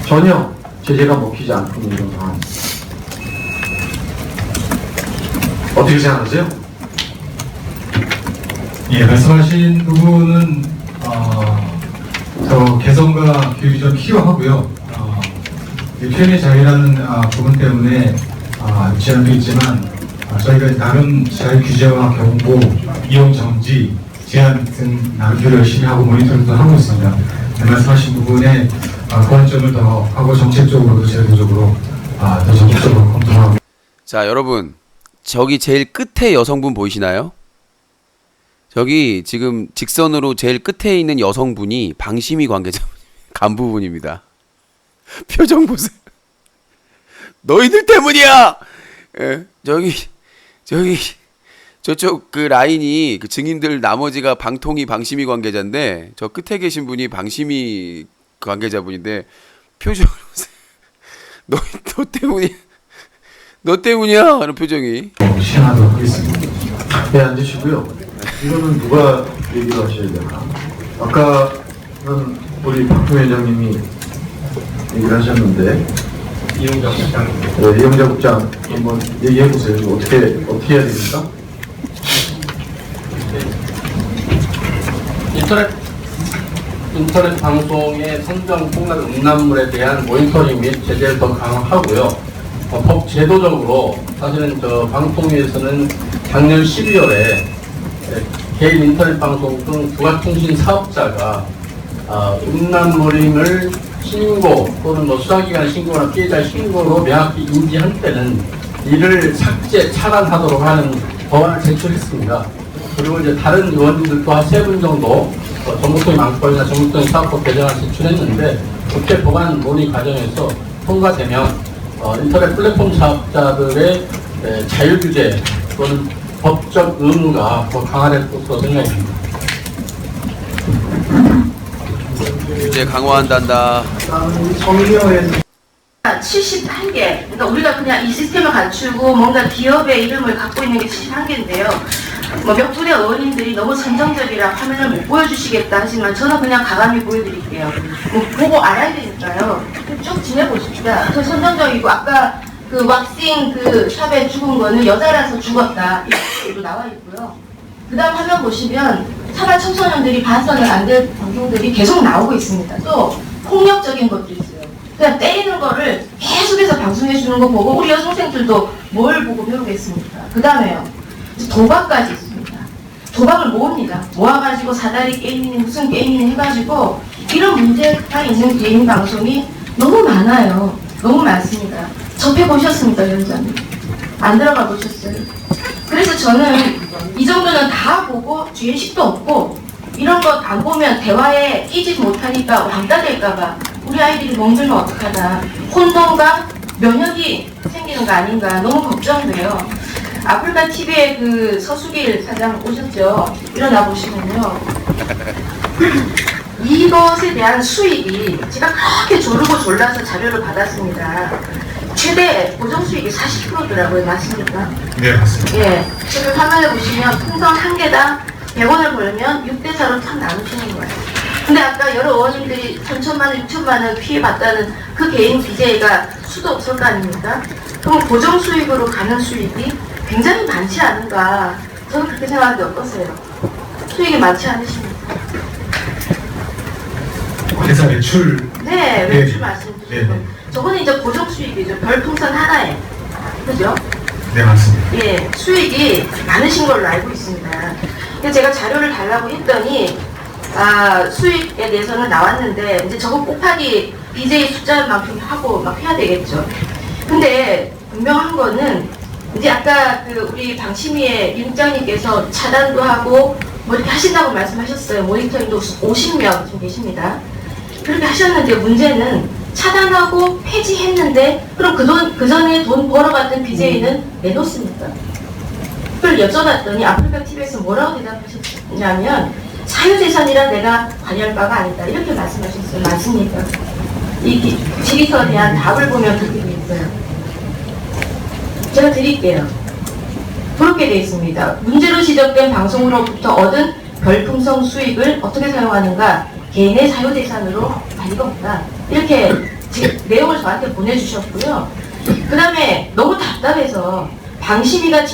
[SPEAKER 6] 전혀 제재가 먹히지 않고 있는 이런 상황입니다. 어떻게 생각하세요?
[SPEAKER 9] 예, 말씀하신 부분은 더 개선과 교육이 좀 필요하고요. 표현의 자유라는 부분 때문에 제한도 있지만 저희가 나름 자유 규제와 경고, 이용 정지, 제한 등 나름대로 열심히 하고 모니터링도 하고 있습니다. 말씀하신 부분에 보완점을 더 하고 정책적으로도 제도적으로 더 적극적으로 검토하고.
[SPEAKER 1] 자, 여러분, 저기 제일 끝에 여성분 보이시나요? 저기 지금 직선으로 제일 끝에 있는 여성분이 방심위 관계자 간부분입니다. 표정 보세요. 너희들 때문이야. 예, 저쪽 그 라인이 그 증인들 나머지가 방통위 방심위 관계자인데 저 끝에 계신 분이 방심위 관계자분인데 표정을 보세요. 너 때문이야 하는 표정이.
[SPEAKER 9] 시행하도록 하겠습니다.
[SPEAKER 6] 네, 앉으시고요. 이거는 누가 얘기를 하셔야 되나? 아까는 우리 박통위원장님이 얘기를 하셨는데
[SPEAKER 10] 이용자 국장.
[SPEAKER 6] 네, 이용자 국장 한번 얘기해 보세요. 어떻게 해야 됩니까?
[SPEAKER 10] 인터넷 방송의 선정 폭락 음란물에 대한 모니터링 및 제재를 더 강화하고요. 법 제도적으로 사실은 방통위에서는 작년 12월에 개인 인터넷 방송 등 부가통신 사업자가 음란물임을 신고 또는 수사기관 신고나 피해자 신고로 명확히 인지한 때는 이를 삭제, 차단하도록 하는 법안을 제출했습니다. 그리고 이제 다른 의원님들도 한 3분 정도 정부통의 망법이나 정부통의 사업법 개정안 제출했는데 국회 법안 논의 과정에서 통과되면 인터넷 플랫폼 사업자들의 자유규제 또는 법적 의무가 더 강화될 것으로 생각합니다.
[SPEAKER 1] 규제 강화한단다.
[SPEAKER 8] 71개. 그러니까 우리가 그냥 이 시스템을 갖추고 뭔가 기업의 이름을 갖고 있는 게 71개인데요. 몇 분의 의원님들이 너무 선정적이라 화면을 못 보여주시겠다 하지만 저는 그냥 가감히 보여드릴게요. 보고 알아야 되니까요. 쭉 지내보십시다. 저 선정적이고 아까 그 왁싱 그 샵에 죽은 거는 여자라서 죽었다 이렇게 나와 있고요. 그 다음 화면 보시면 차마 청소년들이 봐서는 안 될 방송들이 계속 나오고 있습니다. 또 폭력적인 것도 있어요.
[SPEAKER 11] 그냥 때리는 거를 계속해서 방송해 주는 거 보고 우리 여중생들도 뭘 보고 배우겠습니까? 그 다음에요. 도박까지 있습니다. 도박을 모읍니다. 모아가지고 사다리 게임이니 무슨 게임이니 해가지고 이런 문제가 있는 개인 방송이 너무 많아요. 너무 많습니다. 접해보셨습니까, 위원장님? 안 들어가 보셨어요? 그래서 저는 이 정도는 다 보고 죄의식도 없고 이런 거 안 보면 대화에 끼지 못하니까 왕따 될까봐 우리 아이들이 멍들면 어떡하나 혼돈과 면역이 생기는 거 아닌가 너무 걱정돼요. 아프리카 TV의 그 서수길 사장 오셨죠? 일어나 보시면요. 이것에 대한 수익이 제가 그렇게 조르고 졸라서 자료를 받았습니다. 최대 고정 수익이 40%더라고요. 맞습니까?
[SPEAKER 9] 네, 맞습니다.
[SPEAKER 11] 예. 지금 화면에 보시면 풍선 한 개당 100원을 벌면 6대4로 탁 나누시는 거예요. 근데 아까 여러 의원님들이 3천만 원, 6천만 원 피해봤다는 그 개인 BJ가 수도 없을 거 아닙니까? 그럼 고정 수익으로 가는 수익이 굉장히 많지 않은가. 저는 그렇게 생각하는데 어떠세요? 수익이 많지 않으십니까?
[SPEAKER 9] 회사 매출.
[SPEAKER 11] 네, 매출 말씀
[SPEAKER 9] 네,
[SPEAKER 11] 주시고.
[SPEAKER 9] 네.
[SPEAKER 11] 저거는 이제 고정 수익이죠. 별풍선 하나에. 그죠?
[SPEAKER 9] 네, 맞습니다.
[SPEAKER 11] 예, 수익이 많으신 걸로 알고 있습니다. 그래서 제가 자료를 달라고 했더니, 수익에 대해서는 나왔는데, 이제 저거 곱하기 BJ 숫자만큼 하고 막 해야 되겠죠. 근데 분명한 거는, 이제 아까 그 우리 방심위의 임 국장님께서 차단도 하고, 뭐 이렇게 하신다고 말씀하셨어요. 모니터링도 50명 지금 계십니다. 그렇게 하셨는데 문제는 차단하고 폐지했는데 그럼 그 전에 돈 벌어갔던 BJ는 내놓습니까? 그걸 여쭤봤더니 아프리카 TV에서 뭐라고 대답하셨냐면 사유재산이란 내가 관여할 바가 아니다 이렇게 말씀하셨어요. 맞습니까? 이 질의서에 대한 답을 보면 그렇게 돼 있어요. 제가 드릴게요. 그렇게 돼 있습니다. 문제로 지적된 방송으로부터 얻은 별풍선 수익을 어떻게 사용하는가? 개인의 사유재산으로 관리가 없다. 이렇게 내용을 저한테 보내주셨고요. 그 다음에 너무 답답해서 방심위가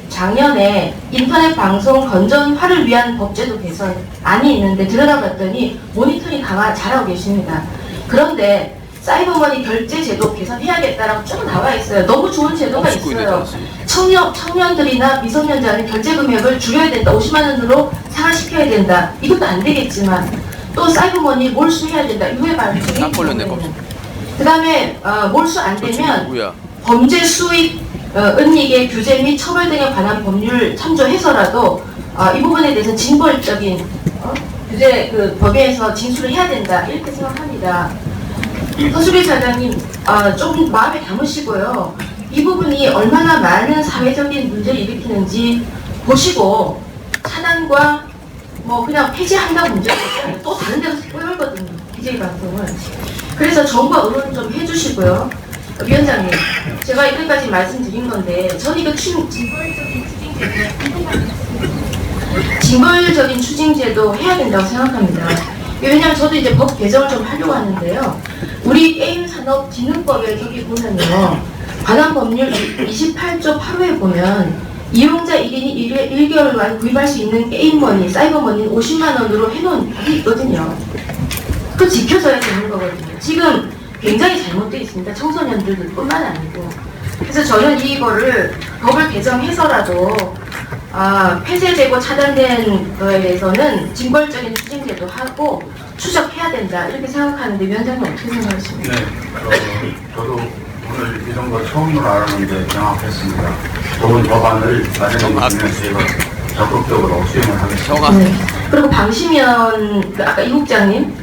[SPEAKER 11] 작년에 인터넷 방송 건전화를 위한 법제도 개선안이 있는데 들여다봤더니 모니터링 강화 잘하고 계십니다. 그런데 사이버머니 결제 제도 개선해야겠다라고 쭉 나와 있어요. 너무 좋은 제도가 있어요. 청년들이나 미성년자는 결제 금액을 줄여야 된다. 50만 원으로 상한시켜야 된다. 이것도 안 되겠지만 또 사이버머니 몰수해야 된다. 이후에 발표가 그 다음에 몰수 안 되면 범죄 수익 은닉의 규제 및 처벌 등에 관한 법률 참조해서라도 이 부분에 대해서 징벌적인 규제 그 법에서 징수를 해야 된다. 이렇게 생각합니다. 서수길 사장님, 좀 마음에 담으시고요. 이 부분이 얼마나 많은 사회적인 문제를 일으키는지 보시고 차단과 뭐 그냥 폐지한다고 문제가 있어요. 또 다른 데서 꼬여거든요. BJ 방송을. 그래서 정부가 의논 좀 해주시고요. 위원장님, 제가 이때까지 말씀드린 건데 저는 이거 징벌적인 추징제도 해야 된다고 생각합니다. 왜냐하면 저도 이제 법 개정을 좀 하려고 하는데요. 우리 게임산업진흥법에 저기 보면요. 관한 법률 28조 8호에 보면 이용자 1인이 1개월간 구입할 수 있는 게임머니, 사이버머니는 50만 원으로 해놓은 법이 있거든요. 그거 지켜져야 되는 거거든요. 지금 굉장히 잘못되어 있습니다. 청소년들 뿐만 아니고. 그래서 저는 이거를 법을 개정해서라도 폐쇄되고 차단된 거에 대해서는 징벌적인 추징제도 하고 추적해야 된다 이렇게 생각하는데 위원장님 어떻게 생각하십니까?
[SPEAKER 10] 네, 저도 오늘 이런 거 처음으로 알았는데 경악했습니다. 좋은 법안을 마련해주시면 저희가 적극적으로 수행을 하겠습니다.
[SPEAKER 11] 네. 그리고 방심위원 아까 이 국장님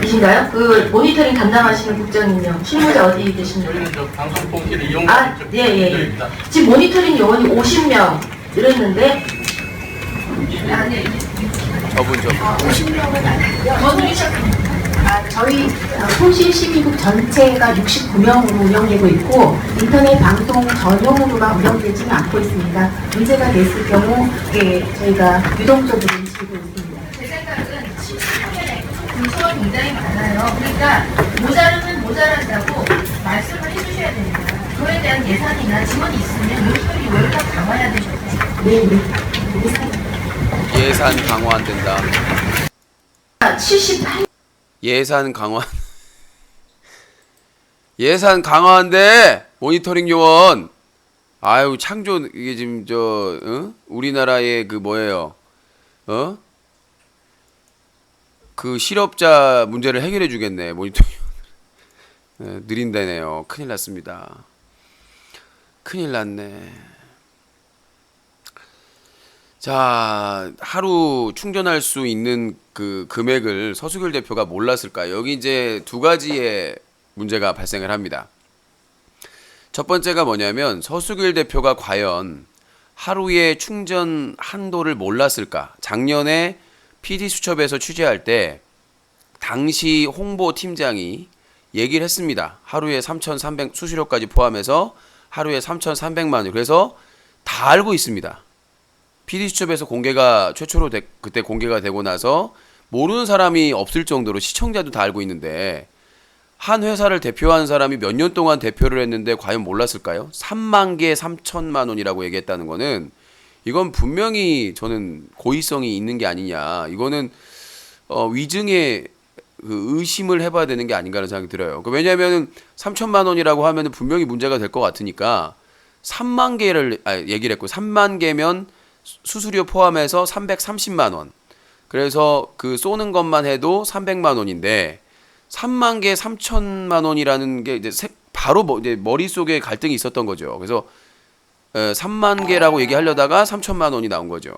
[SPEAKER 11] 이신가요? 그 모니터링 담당하시는 국장님요. 실무자 어디 계십니까?
[SPEAKER 2] 방송 통신을 이용.
[SPEAKER 11] 예. 지금 모니터링 요원이 50명 이랬는데
[SPEAKER 1] 저분
[SPEAKER 11] 50명은 아니고요.
[SPEAKER 8] 저희 통신시민국 전체가 69명으로 운영되고 있고 인터넷 방송 전용으로만 운영되지는 않고 있습니다. 문제가 됐을 경우 저희가 유동적으로 움직이고 있습니다.
[SPEAKER 11] 제 생각은 70명의 군수가 굉장히 많아요. 그러니까 모자르면 모자란다고 말씀을 해주셔야 됩니다. 그거에 대한 예산이나 지원이 있으면 모니터링 월급 강화해야 되죠.
[SPEAKER 8] 네.
[SPEAKER 1] 예산 강화 안 된다.
[SPEAKER 11] 78.
[SPEAKER 1] 예산 강화. 예산 강화한데 모니터링 요원. 아유 창조 이게 지금 우리나라의 그 뭐예요? 그 실업자 문제를 해결해 주겠네 모니터링. 네, 느린다네요. 큰일 났습니다. 큰일 났네. 자, 하루 충전할 수 있는 그 금액을 서수길 대표가 몰랐을까요? 여기 이제 두 가지의 문제가 발생을 합니다. 첫 번째가 뭐냐면 서수길 대표가 과연 하루의 충전 한도를 몰랐을까? 작년에 PD수첩에서 취재할 때 당시 홍보팀장이 얘기를 했습니다. 하루에 3,300 수수료까지 포함해서 하루에 3,300만 원. 그래서 다 알고 있습니다. PD수첩에서 공개가 최초로 그때 공개가 되고 나서 모르는 사람이 없을 정도로 시청자도 다 알고 있는데 한 회사를 대표한 사람이 몇 년 동안 대표를 했는데 과연 몰랐을까요? 3만 개 3천만 원이라고 얘기했다는 거는 이건 분명히 저는 고의성이 있는 게 아니냐. 이거는 위증의 그 의심을 해봐야 되는 게 아닌가 하는 생각이 들어요. 왜냐하면 3천만 원이라고 하면 분명히 문제가 될 것 같으니까 3만 개를 얘기를 했고 3만 개면 수수료 포함해서 330만 원. 그래서 그 쏘는 것만 해도 300만 원인데 3만 개 3천만 원이라는 게 이제 바로 이제 머릿속에 갈등이 있었던 거죠. 그래서 3만 개라고 얘기하려다가 3천만 원이 나온 거죠.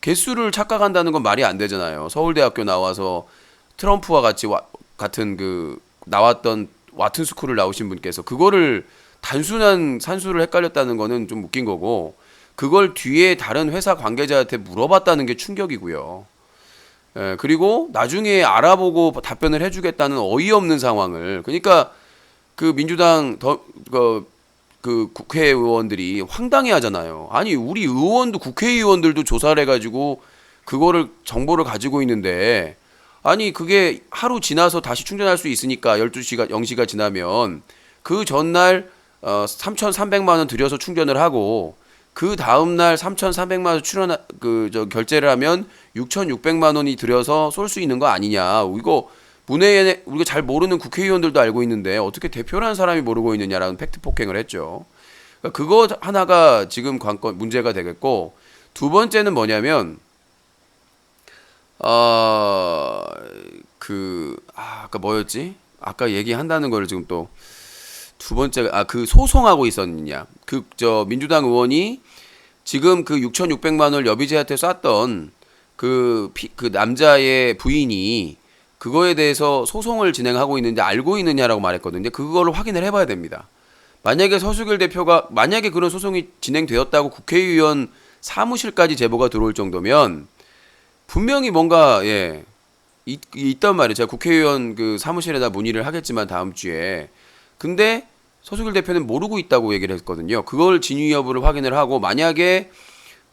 [SPEAKER 1] 개수를 착각한다는 건 말이 안 되잖아요. 서울대학교 나와서 트럼프와 같은 그 나왔던 와튼 스쿨을 나오신 분께서 그거를 단순한 산수를 헷갈렸다는 거는 좀 웃긴 거고 그걸 뒤에 다른 회사 관계자한테 물어봤다는 게 충격이고요. 그리고 나중에 알아보고 답변을 해주겠다는 어이없는 상황을 그러니까 그 민주당 그 국회의원들이 황당해하잖아요. 아니 우리 의원도 국회의원들도 조사를 해가지고 그거를 정보를 가지고 있는데 아니 그게 하루 지나서 다시 충전할 수 있으니까 12시가 0시가 지나면 그 전날 3,300만 원 들여서 충전을 하고 그 다음날 3,300만 원 결제를 하면 6,600만 원이 들여서 쏠 수 있는 거 아니냐. 이거 문외에 우리가 잘 모르는 국회의원들도 알고 있는데 어떻게 대표라는 사람이 모르고 있느냐라는 팩트 폭행을 했죠. 그러니까 그거 하나가 지금 관건 문제가 되겠고 두 번째는 뭐냐면 아까 뭐였지? 아까 얘기한다는 거를 지금 또 두 번째가 그 소송하고 있었느냐. 민주당 의원이 지금 그 6,600만 원을 여비제한테 쐈던 그 남자의 부인이 그거에 대해서 소송을 진행하고 있는데 알고 있느냐라고 말했거든요. 그거를 확인을 해봐야 됩니다. 만약에 서수길 대표가 만약에 그런 소송이 진행되었다고 국회의원 사무실까지 제보가 들어올 정도면 분명히 뭔가 있단 말이에요. 제가 국회의원 그 사무실에다 문의를 하겠지만 다음 주에 근데 서수길 대표는 모르고 있다고 얘기를 했거든요. 그걸 진위 여부를 확인을 하고 만약에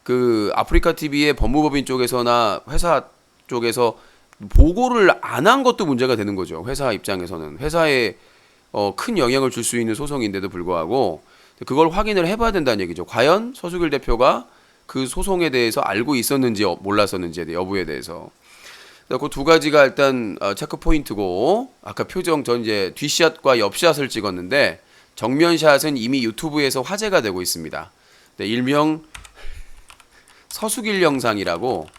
[SPEAKER 1] 그 아프리카 TV의 법무법인 쪽에서나 회사 쪽에서 보고를 안 한 것도 문제가 되는 거죠. 회사 입장에서는 회사에 큰 영향을 줄 수 있는 소송인데도 불구하고 그걸 확인을 해봐야 된다는 얘기죠. 과연 서수길 대표가 그 소송에 대해서 알고 있었는지 몰랐었는지에 여부에 대해서. 그 두 가지가 일단 체크 포인트고 아까 표정 전 이제 뒷샷과 옆샷을 찍었는데 정면샷은 이미 유튜브에서 화제가 되고 있습니다. 네, 일명 서수길 영상이라고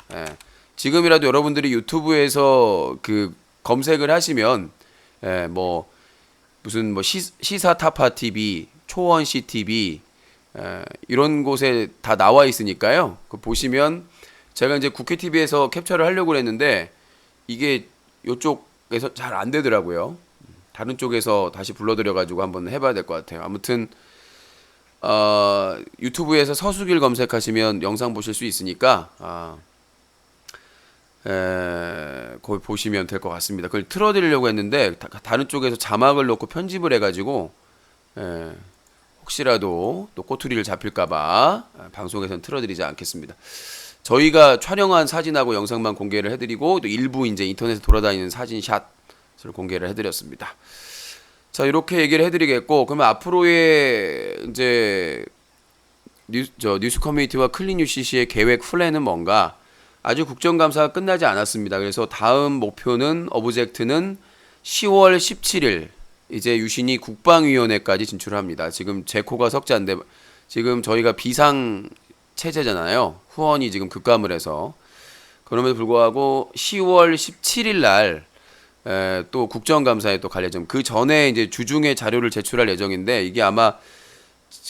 [SPEAKER 1] 지금이라도 여러분들이 유튜브에서 그 검색을 하시면 뭐 무슨 뭐 시사타파 TV, 초원시 TV 이런 곳에 다 나와 있으니까요. 그 보시면 제가 이제 국회 TV에서 캡처를 하려고 했는데 이게 이쪽에서 잘 안 되더라고요. 다른 쪽에서 다시 불러드려가지고 한번 해봐야 될 것 같아요. 아무튼 유튜브에서 서수길 검색하시면 영상 보실 수 있으니까 거기 보시면 될 것 같습니다. 그걸 틀어드리려고 했는데 다른 쪽에서 자막을 넣고 편집을 해가지고 혹시라도 또 꼬투리를 잡힐까봐 방송에서는 틀어드리지 않겠습니다. 저희가 촬영한 사진하고 영상만 공개를 해드리고 또 일부 이제 인터넷에 돌아다니는 사진샷을 공개를 해드렸습니다. 자 이렇게 얘기를 해드리겠고 그러면 앞으로의 이제 뉴스 커뮤니티와 클린 UCC의 계획 플랜은 뭔가? 아직 국정감사가 끝나지 않았습니다. 그래서 다음 목표는 오브젝트는 10월 17일 이제 유신이 국방위원회까지 진출합니다. 지금 제 코가 석자인데 지금 저희가 비상 체제잖아요. 후원이 지금 급감을 해서. 그럼에도 불구하고 10월 17일 날 또 국정감사에 또 갈 예정. 그 전에 이제 주중에 자료를 제출할 예정인데 이게 아마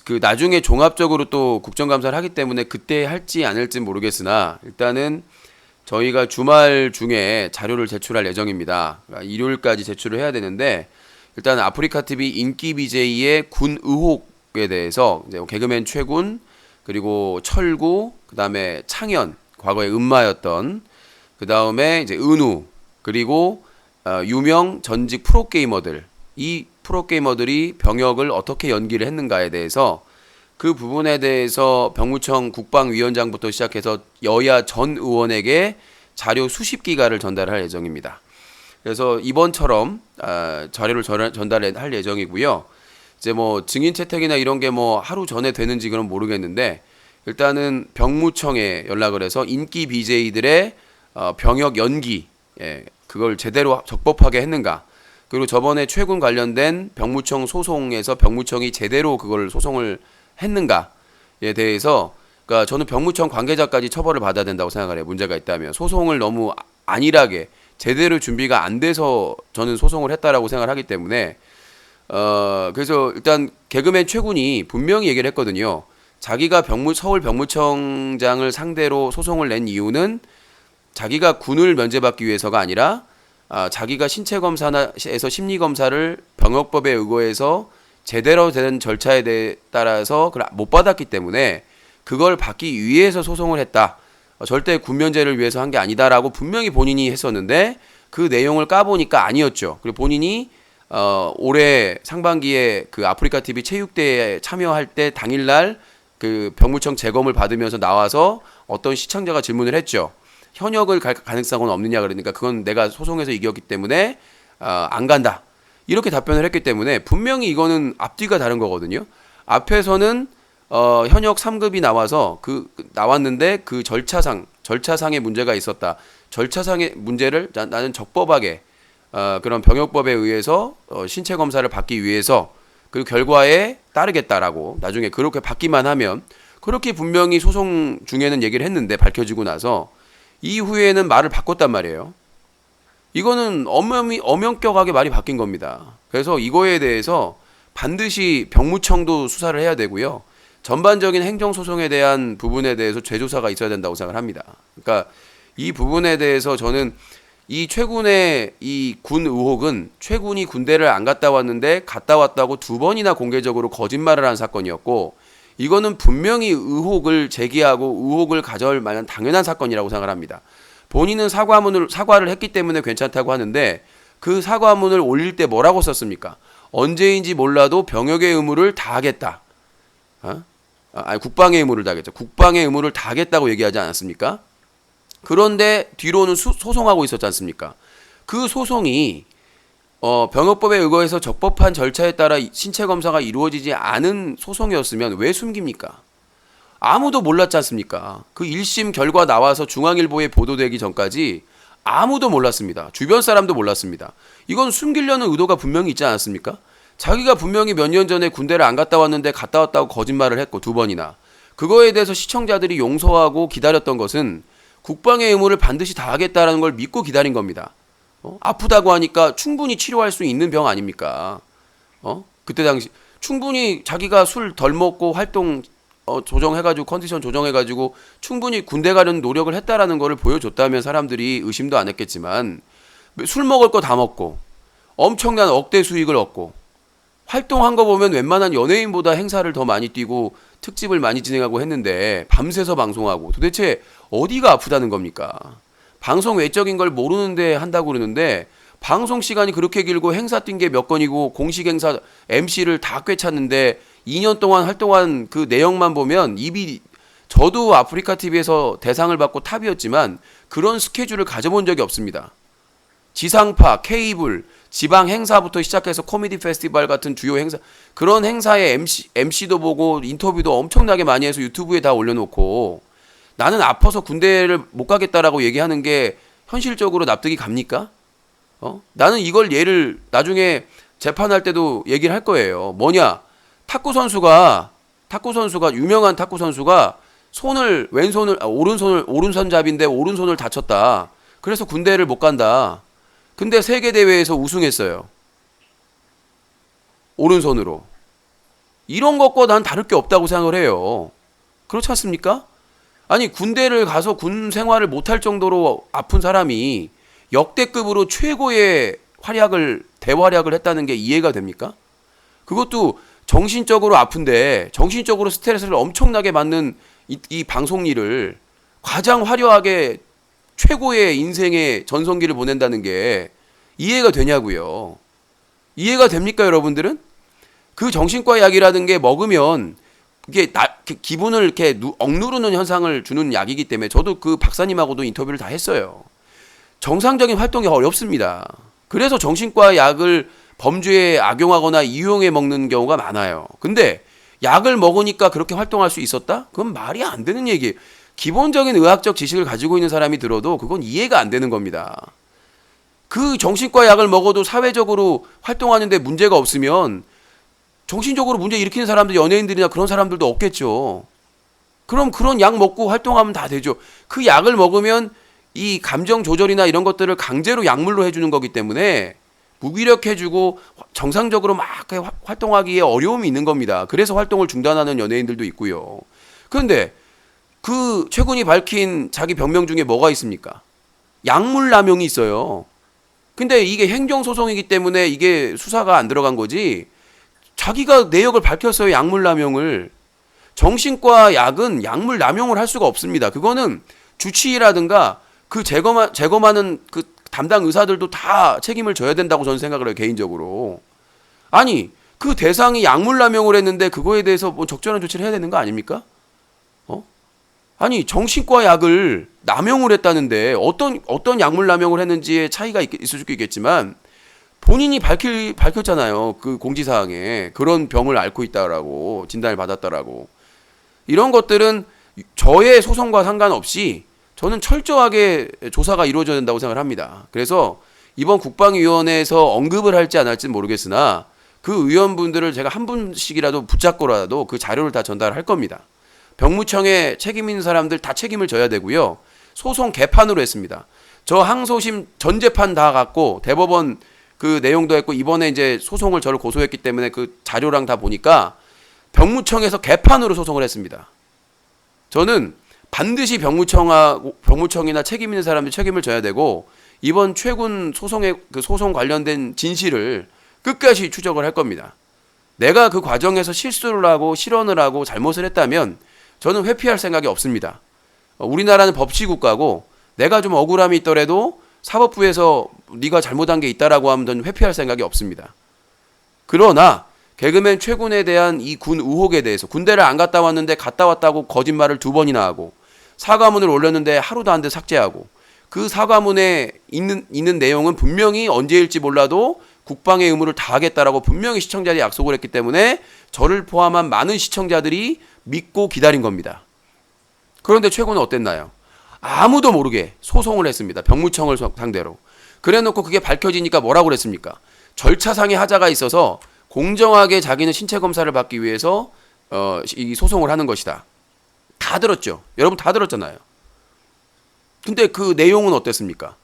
[SPEAKER 1] 그 나중에 종합적으로 또 국정감사를 하기 때문에 그때 할지 안 할지 모르겠으나 일단은 저희가 주말 중에 자료를 제출할 예정입니다. 그러니까 일요일까지 제출을 해야 되는데 일단 아프리카 TV 인기 BJ의 군 의혹에 대해서 이제 개그맨 최군 그리고 철구 그다음에 창현 과거에 음마였던 그다음에 이제 은우 그리고 유명 전직 프로게이머들 이 프로게이머들이 병역을 어떻게 연기를 했는가에 대해서 그 부분에 대해서 병무청 국방위원장부터 시작해서 여야 전 의원에게 자료 수십 기가를 전달할 예정입니다. 그래서 이번처럼 자료를 전달할 예정이고요. 이제 뭐 증인 채택이나 이런 게 뭐 하루 전에 되는지 그건 모르겠는데 일단은 병무청에 연락을 해서 인기 BJ들의 병역 연기 그걸 제대로 적법하게 했는가 그리고 저번에 최군 관련된 병무청 소송에서 병무청이 제대로 그걸 소송을 했는가에 대해서 그러니까 저는 병무청 관계자까지 처벌을 받아야 된다고 생각을 해요. 문제가 있다면 소송을 너무 안일하게 제대로 준비가 안 돼서 저는 소송을 했다라고 생각을 하기 때문에 그래서 일단 개그맨 최군이 분명히 얘기를 했거든요. 자기가 서울 병무청장을 상대로 소송을 낸 이유는 자기가 군을 면제받기 위해서가 아니라 자기가 신체 검사에서 심리 검사를 병역법에 의거해서 제대로 된 절차에 따라서 그걸 못 받았기 때문에 그걸 받기 위해서 소송을 했다. 절대 군 면제를 위해서 한 게 아니다라고 분명히 본인이 했었는데 그 내용을 까보니까 아니었죠. 그리고 본인이 올해 상반기에 그 아프리카 TV 체육대회에 참여할 때 당일날 그 병무청 재검을 받으면서 나와서 어떤 시청자가 질문을 했죠. 현역을 갈 가능성은 없느냐 그러니까 그건 내가 소송에서 이겼기 때문에 안 간다. 이렇게 답변을 했기 때문에 분명히 이거는 앞뒤가 다른 거거든요. 앞에서는 현역 3급이 나와서 나왔는데 그 절차상의 문제가 있었다. 절차상의 문제를 나는 적법하게 그런 병역법에 의해서 신체 검사를 받기 위해서 그리고 결과에 따르겠다라고 나중에 그렇게 받기만 하면 그렇게 분명히 소송 중에는 얘기를 했는데 밝혀지고 나서 이후에는 말을 바꿨단 말이에요. 이거는 엄연격하게 말이 바뀐 겁니다. 그래서 이거에 대해서 반드시 병무청도 수사를 해야 되고요. 전반적인 행정소송에 대한 부분에 대해서 재조사가 있어야 된다고 생각을 합니다. 그러니까 이 부분에 대해서 저는 이 최군의 이 군 의혹은 최군이 군대를 안 갔다 왔는데 갔다 왔다고 2번이나 공개적으로 거짓말을 한 사건이었고 이거는 분명히 의혹을 제기하고 의혹을 가져올 만한 당연한 사건이라고 생각을 합니다. 본인은 사과를 했기 때문에 괜찮다고 하는데 그 사과문을 올릴 때 뭐라고 썼습니까? 언제인지 몰라도 병역의 의무를 다하겠다. 국방의 의무를 다하겠죠. 국방의 의무를 다하겠다고 얘기하지 않았습니까? 그런데 뒤로는 소송하고 있었지 않습니까? 그 소송이 병역법에 의거해서 적법한 절차에 따라 신체 검사가 이루어지지 않은 소송이었으면 왜 숨깁니까? 아무도 몰랐지 않습니까? 그 1심 결과 나와서 중앙일보에 보도되기 전까지 아무도 몰랐습니다. 주변 사람도 몰랐습니다. 이건 숨기려는 의도가 분명히 있지 않았습니까? 자기가 분명히 몇 년 전에 군대를 안 갔다 왔는데 갔다 왔다고 거짓말을 했고 2번이나 그거에 대해서 시청자들이 용서하고 기다렸던 것은 국방의 의무를 반드시 다하겠다라는 걸 믿고 기다린 겁니다. 아프다고 하니까 충분히 치료할 수 있는 병 아닙니까? 그때 당시 충분히 자기가 술 덜 먹고 활동 조정해가지고 컨디션 조정해가지고 충분히 군대 가려는 노력을 했다라는 거를 보여줬다면 사람들이 의심도 안 했겠지만 술 먹을 거 다 먹고 엄청난 억대 수익을 얻고 활동한 거 보면 웬만한 연예인보다 행사를 더 많이 뛰고 특집을 많이 진행하고 했는데 밤새서 방송하고 도대체 어디가 아프다는 겁니까? 방송 외적인 걸 모르는데 한다고 그러는데 방송 시간이 그렇게 길고 행사 뛴 게 몇 건이고 공식 행사 MC를 다 꿰찼는데 2년 동안 활동한 그 내용만 보면 저도 아프리카 TV에서 대상을 받고 탑이었지만 그런 스케줄을 가져본 적이 없습니다. 지상파, 케이블, 지방 행사부터 시작해서 코미디 페스티벌 같은 주요 행사 그런 행사에 MC도 보고 인터뷰도 엄청나게 많이 해서 유튜브에 다 올려놓고 나는 아파서 군대를 못 가겠다라고 얘기하는 게 현실적으로 납득이 갑니까? 나는 이걸 나중에 재판할 때도 얘기를 할 거예요. 뭐냐? 탁구 선수가 유명한 탁구 선수가 오른손잡인데 오른손을 다쳤다. 그래서 군대를 못 간다. 근데 세계 대회에서 우승했어요. 오른손으로. 이런 것과 난 다를 게 없다고 생각을 해요. 그렇지 않습니까? 아니, 군대를 가서 군 생활을 못할 정도로 아픈 사람이 역대급으로 최고의 대활약을 했다는 게 이해가 됩니까? 그것도 정신적으로 아픈데 정신적으로 스트레스를 엄청나게 받는 이 방송 일을 가장 화려하게 최고의 인생의 전성기를 보낸다는 게 이해가 되냐고요. 이해가 됩니까, 여러분들은? 그 정신과 약이라는 게 먹으면 이게 기분을 이렇게 억누르는 현상을 주는 약이기 때문에 저도 그 박사님하고도 인터뷰를 다 했어요. 정상적인 활동이 어렵습니다. 그래서 정신과 약을 범죄에 악용하거나 이용해 먹는 경우가 많아요. 근데 약을 먹으니까 그렇게 활동할 수 있었다? 그건 말이 안 되는 얘기예요. 기본적인 의학적 지식을 가지고 있는 사람이 들어도 그건 이해가 안 되는 겁니다. 그 정신과 약을 먹어도 사회적으로 활동하는데 문제가 없으면 정신적으로 문제 일으키는 사람들, 연예인들이나 그런 사람들도 없겠죠. 그럼 그런 약 먹고 활동하면 다 되죠. 그 약을 먹으면 이 감정 조절이나 이런 것들을 강제로 약물로 해주는 거기 때문에 무기력해주고 정상적으로 막 활동하기에 어려움이 있는 겁니다. 그래서 활동을 중단하는 연예인들도 있고요. 그런데 그 최근이 밝힌 자기 변명 중에 뭐가 있습니까? 약물 남용이 있어요. 근데 이게 행정소송이기 때문에 이게 수사가 안 들어간 거지, 자기가 내역을 밝혔어요. 약물 남용을. 정신과 약은 약물 남용을 할 수가 없습니다. 그거는 주치의라든가 그 재검하는 그 담당 의사들도 다 책임을 져야 된다고 저는 생각을 해요, 개인적으로. 아니, 그 대상이 약물 남용을 했는데 그거에 대해서 뭐 적절한 조치를 해야 되는 거 아닙니까? 아니, 정신과 약을 남용을 했다는데 어떤 약물 남용을 했는지에 차이가 있을 수 있겠지만 본인이 밝혔잖아요. 그 공지사항에 그런 병을 앓고 있다라고, 진단을 받았다라고. 이런 것들은 저의 소송과 상관없이 저는 철저하게 조사가 이루어져야 된다고 생각을 합니다. 그래서 이번 국방위원회에서 언급을 할지 안 할지는 모르겠으나 그 의원분들을 제가 한 분씩이라도 붙잡고라도 그 자료를 다 전달할 겁니다. 병무청에 책임 있는 사람들 다 책임을 져야 되고요. 소송 개판으로 했습니다. 저 항소심 전 재판 다 갔고 대법원 그 내용도 했고 이번에 이제 소송을 저를 고소했기 때문에 그 자료랑 다 보니까 병무청에서 개판으로 소송을 했습니다. 저는 반드시 병무청이나 책임 있는 사람들 책임을 져야 되고 이번 최군 소송의 그 소송 관련된 진실을 끝까지 추적을 할 겁니다. 내가 그 과정에서 실수를 하고 실언을 하고 잘못을 했다면 저는 회피할 생각이 없습니다. 우리나라는 법치국가고 내가 좀 억울함이 있더라도 사법부에서 네가 잘못한 게 있다라고 하면 저는 회피할 생각이 없습니다. 그러나 개그맨 최군에 대한 이 군 의혹에 대해서 군대를 안 갔다 왔는데 갔다 왔다고 거짓말을 2번이나 하고 사과문을 올렸는데 하루도 안 돼 삭제하고 그 사과문에 있는 내용은 분명히 언제일지 몰라도 국방의 의무를 다하겠다라고 분명히 시청자들이 약속을 했기 때문에 저를 포함한 많은 시청자들이 믿고 기다린 겁니다. 그런데 최고는 어땠나요? 아무도 모르게 소송을 했습니다. 병무청을 상대로. 그래놓고 그게 밝혀지니까 뭐라고 그랬습니까? 절차상의 하자가 있어서 공정하게 자기는 신체 검사를 받기 위해서 이 소송을 하는 것이다. 다 들었죠. 여러분 다 들었잖아요. 근데 그 내용은 어땠습니까?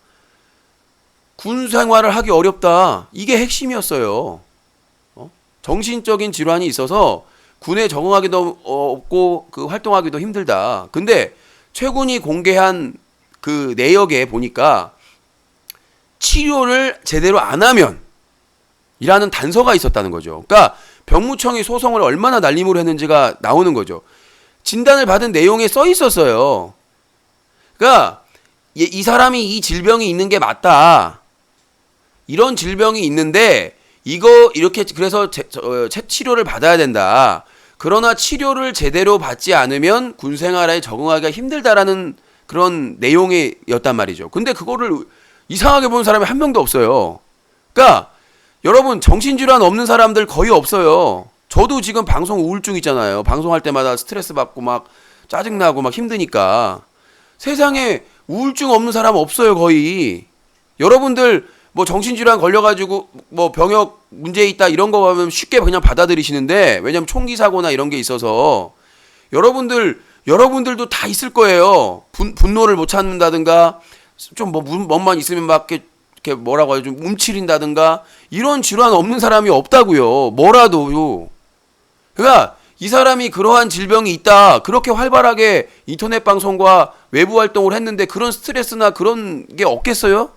[SPEAKER 1] 군 생활을 하기 어렵다. 이게 핵심이었어요. 정신적인 질환이 있어서 군에 적응하기도 없고 그 활동하기도 힘들다. 근데 최군이 공개한 그 내역에 보니까 치료를 제대로 안 하면 이라는 단서가 있었다는 거죠. 그러니까 병무청이 소송을 얼마나 날림으로 했는지가 나오는 거죠. 진단을 받은 내용에 써 있었어요. 그러니까 이 사람이 이 질병이 있는 게 맞다. 이런 질병이 있는데 이거 이렇게 그래서 치료를 받아야 된다. 그러나 치료를 제대로 받지 않으면 군 생활에 적응하기가 힘들다라는 그런 내용이었단 말이죠. 근데 그거를 이상하게 보는 사람이 한 명도 없어요. 그러니까 여러분 정신질환 없는 사람들 거의 없어요. 저도 지금 방송 우울증 있잖아요. 방송할 때마다 스트레스 받고 막 짜증나고 막 힘드니까. 세상에 우울증 없는 사람 없어요, 거의. 여러분들 뭐 정신질환 걸려가지고 뭐 병역 문제 있다 이런 거 하면 쉽게 그냥 받아들이시는데, 왜냐면 총기 사고나 이런 게 있어서 여러분들도 다 있을 거예요. 분노를 못 참는다든가 좀 뭐 뭐만 있으면 막 이렇게 뭐라고 하죠, 좀 움츠린다든가 이런 질환 없는 사람이 없다고요. 뭐라도요. 그러니까 이 사람이 그러한 질병이 있다, 그렇게 활발하게 인터넷 방송과 외부 활동을 했는데 그런 스트레스나 그런 게 없겠어요?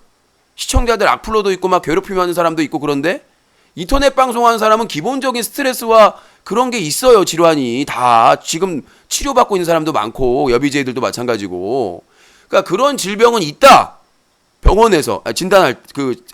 [SPEAKER 1] 시청자들 악플러도 있고 막 괴롭힘하는 사람도 있고. 그런데 인터넷 방송하는 사람은 기본적인 스트레스와 그런 게 있어요. 질환이 다 지금 치료받고 있는 사람도 많고 여비제이들도 마찬가지고. 그러니까 그런 질병은 있다, 병원에서 진단할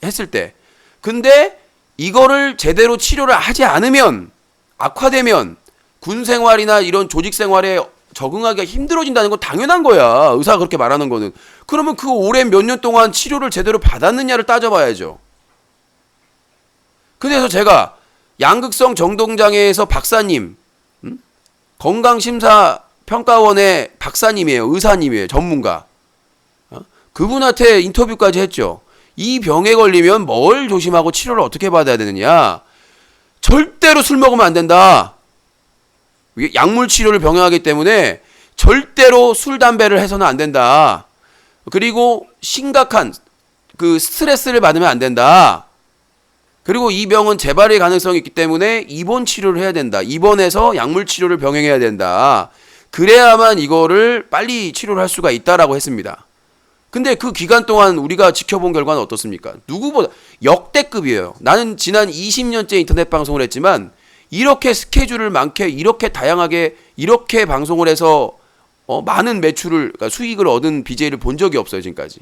[SPEAKER 1] 했을 때. 근데 이거를 제대로 치료를 하지 않으면, 악화되면 군 생활이나 이런 조직 생활에 적응하기가 힘들어진다는 건 당연한 거야. 의사가 그렇게 말하는 거는. 그러면 그 오랜 몇 년 동안 치료를 제대로 받았느냐를 따져봐야죠. 그래서 제가 양극성 정동장애에서 박사님, 건강심사평가원의 박사님이에요. 의사님이에요. 전문가. 그분한테 인터뷰까지 했죠. 이 병에 걸리면 뭘 조심하고 치료를 어떻게 받아야 되느냐. 절대로 술 먹으면 안 된다. 약물 치료를 병행하기 때문에 절대로 술, 담배를 해서는 안 된다. 그리고 심각한 그 스트레스를 받으면 안 된다. 그리고 이 병은 재발의 가능성이 있기 때문에 입원 치료를 해야 된다. 입원해서 약물 치료를 병행해야 된다. 그래야만 이거를 빨리 치료를 할 수가 있다라고 했습니다. 근데 그 기간 동안 우리가 지켜본 결과는 어떻습니까? 누구보다 역대급이에요. 나는 지난 20년째 인터넷 방송을 했지만 이렇게 스케줄을 많게, 이렇게 다양하게, 이렇게 방송을 해서 많은 매출을, 그러니까 수익을 얻은 BJ를 본 적이 없어요, 지금까지.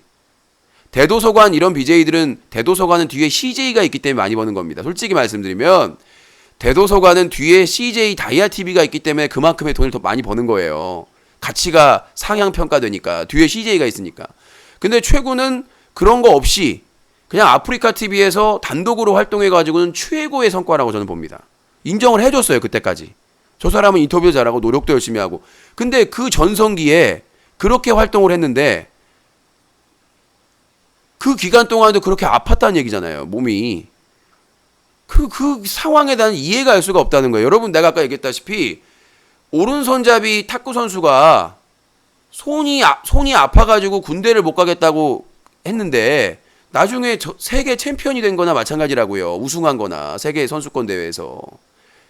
[SPEAKER 1] 대도서관 이런 BJ들은, 대도서관은 뒤에 CJ가 있기 때문에 많이 버는 겁니다. 솔직히 말씀드리면 대도서관은 뒤에 CJ 다이아TV가 있기 때문에 그만큼의 돈을 더 많이 버는 거예요. 가치가 상향 평가되니까, 뒤에 CJ가 있으니까. 근데 최고는 그런 거 없이 그냥 아프리카 TV에서 단독으로 활동해가지고는 최고의 성과라고 저는 봅니다. 인정을 해줬어요, 그때까지. 저 사람은 인터뷰 잘하고 노력도 열심히 하고. 근데 그 전성기에 그렇게 활동을 했는데 그 기간 동안도 그렇게 아팠다는 얘기잖아요, 몸이. 그 상황에 대한 이해가 알 수가 없다는 거예요. 여러분, 내가 아까 얘기했다시피 오른손잡이 탁구 선수가 손이 아파가지고 군대를 못 가겠다고 했는데 나중에 세계 챔피언이 된 거나 마찬가지라고요. 우승한 거나 세계 선수권 대회에서.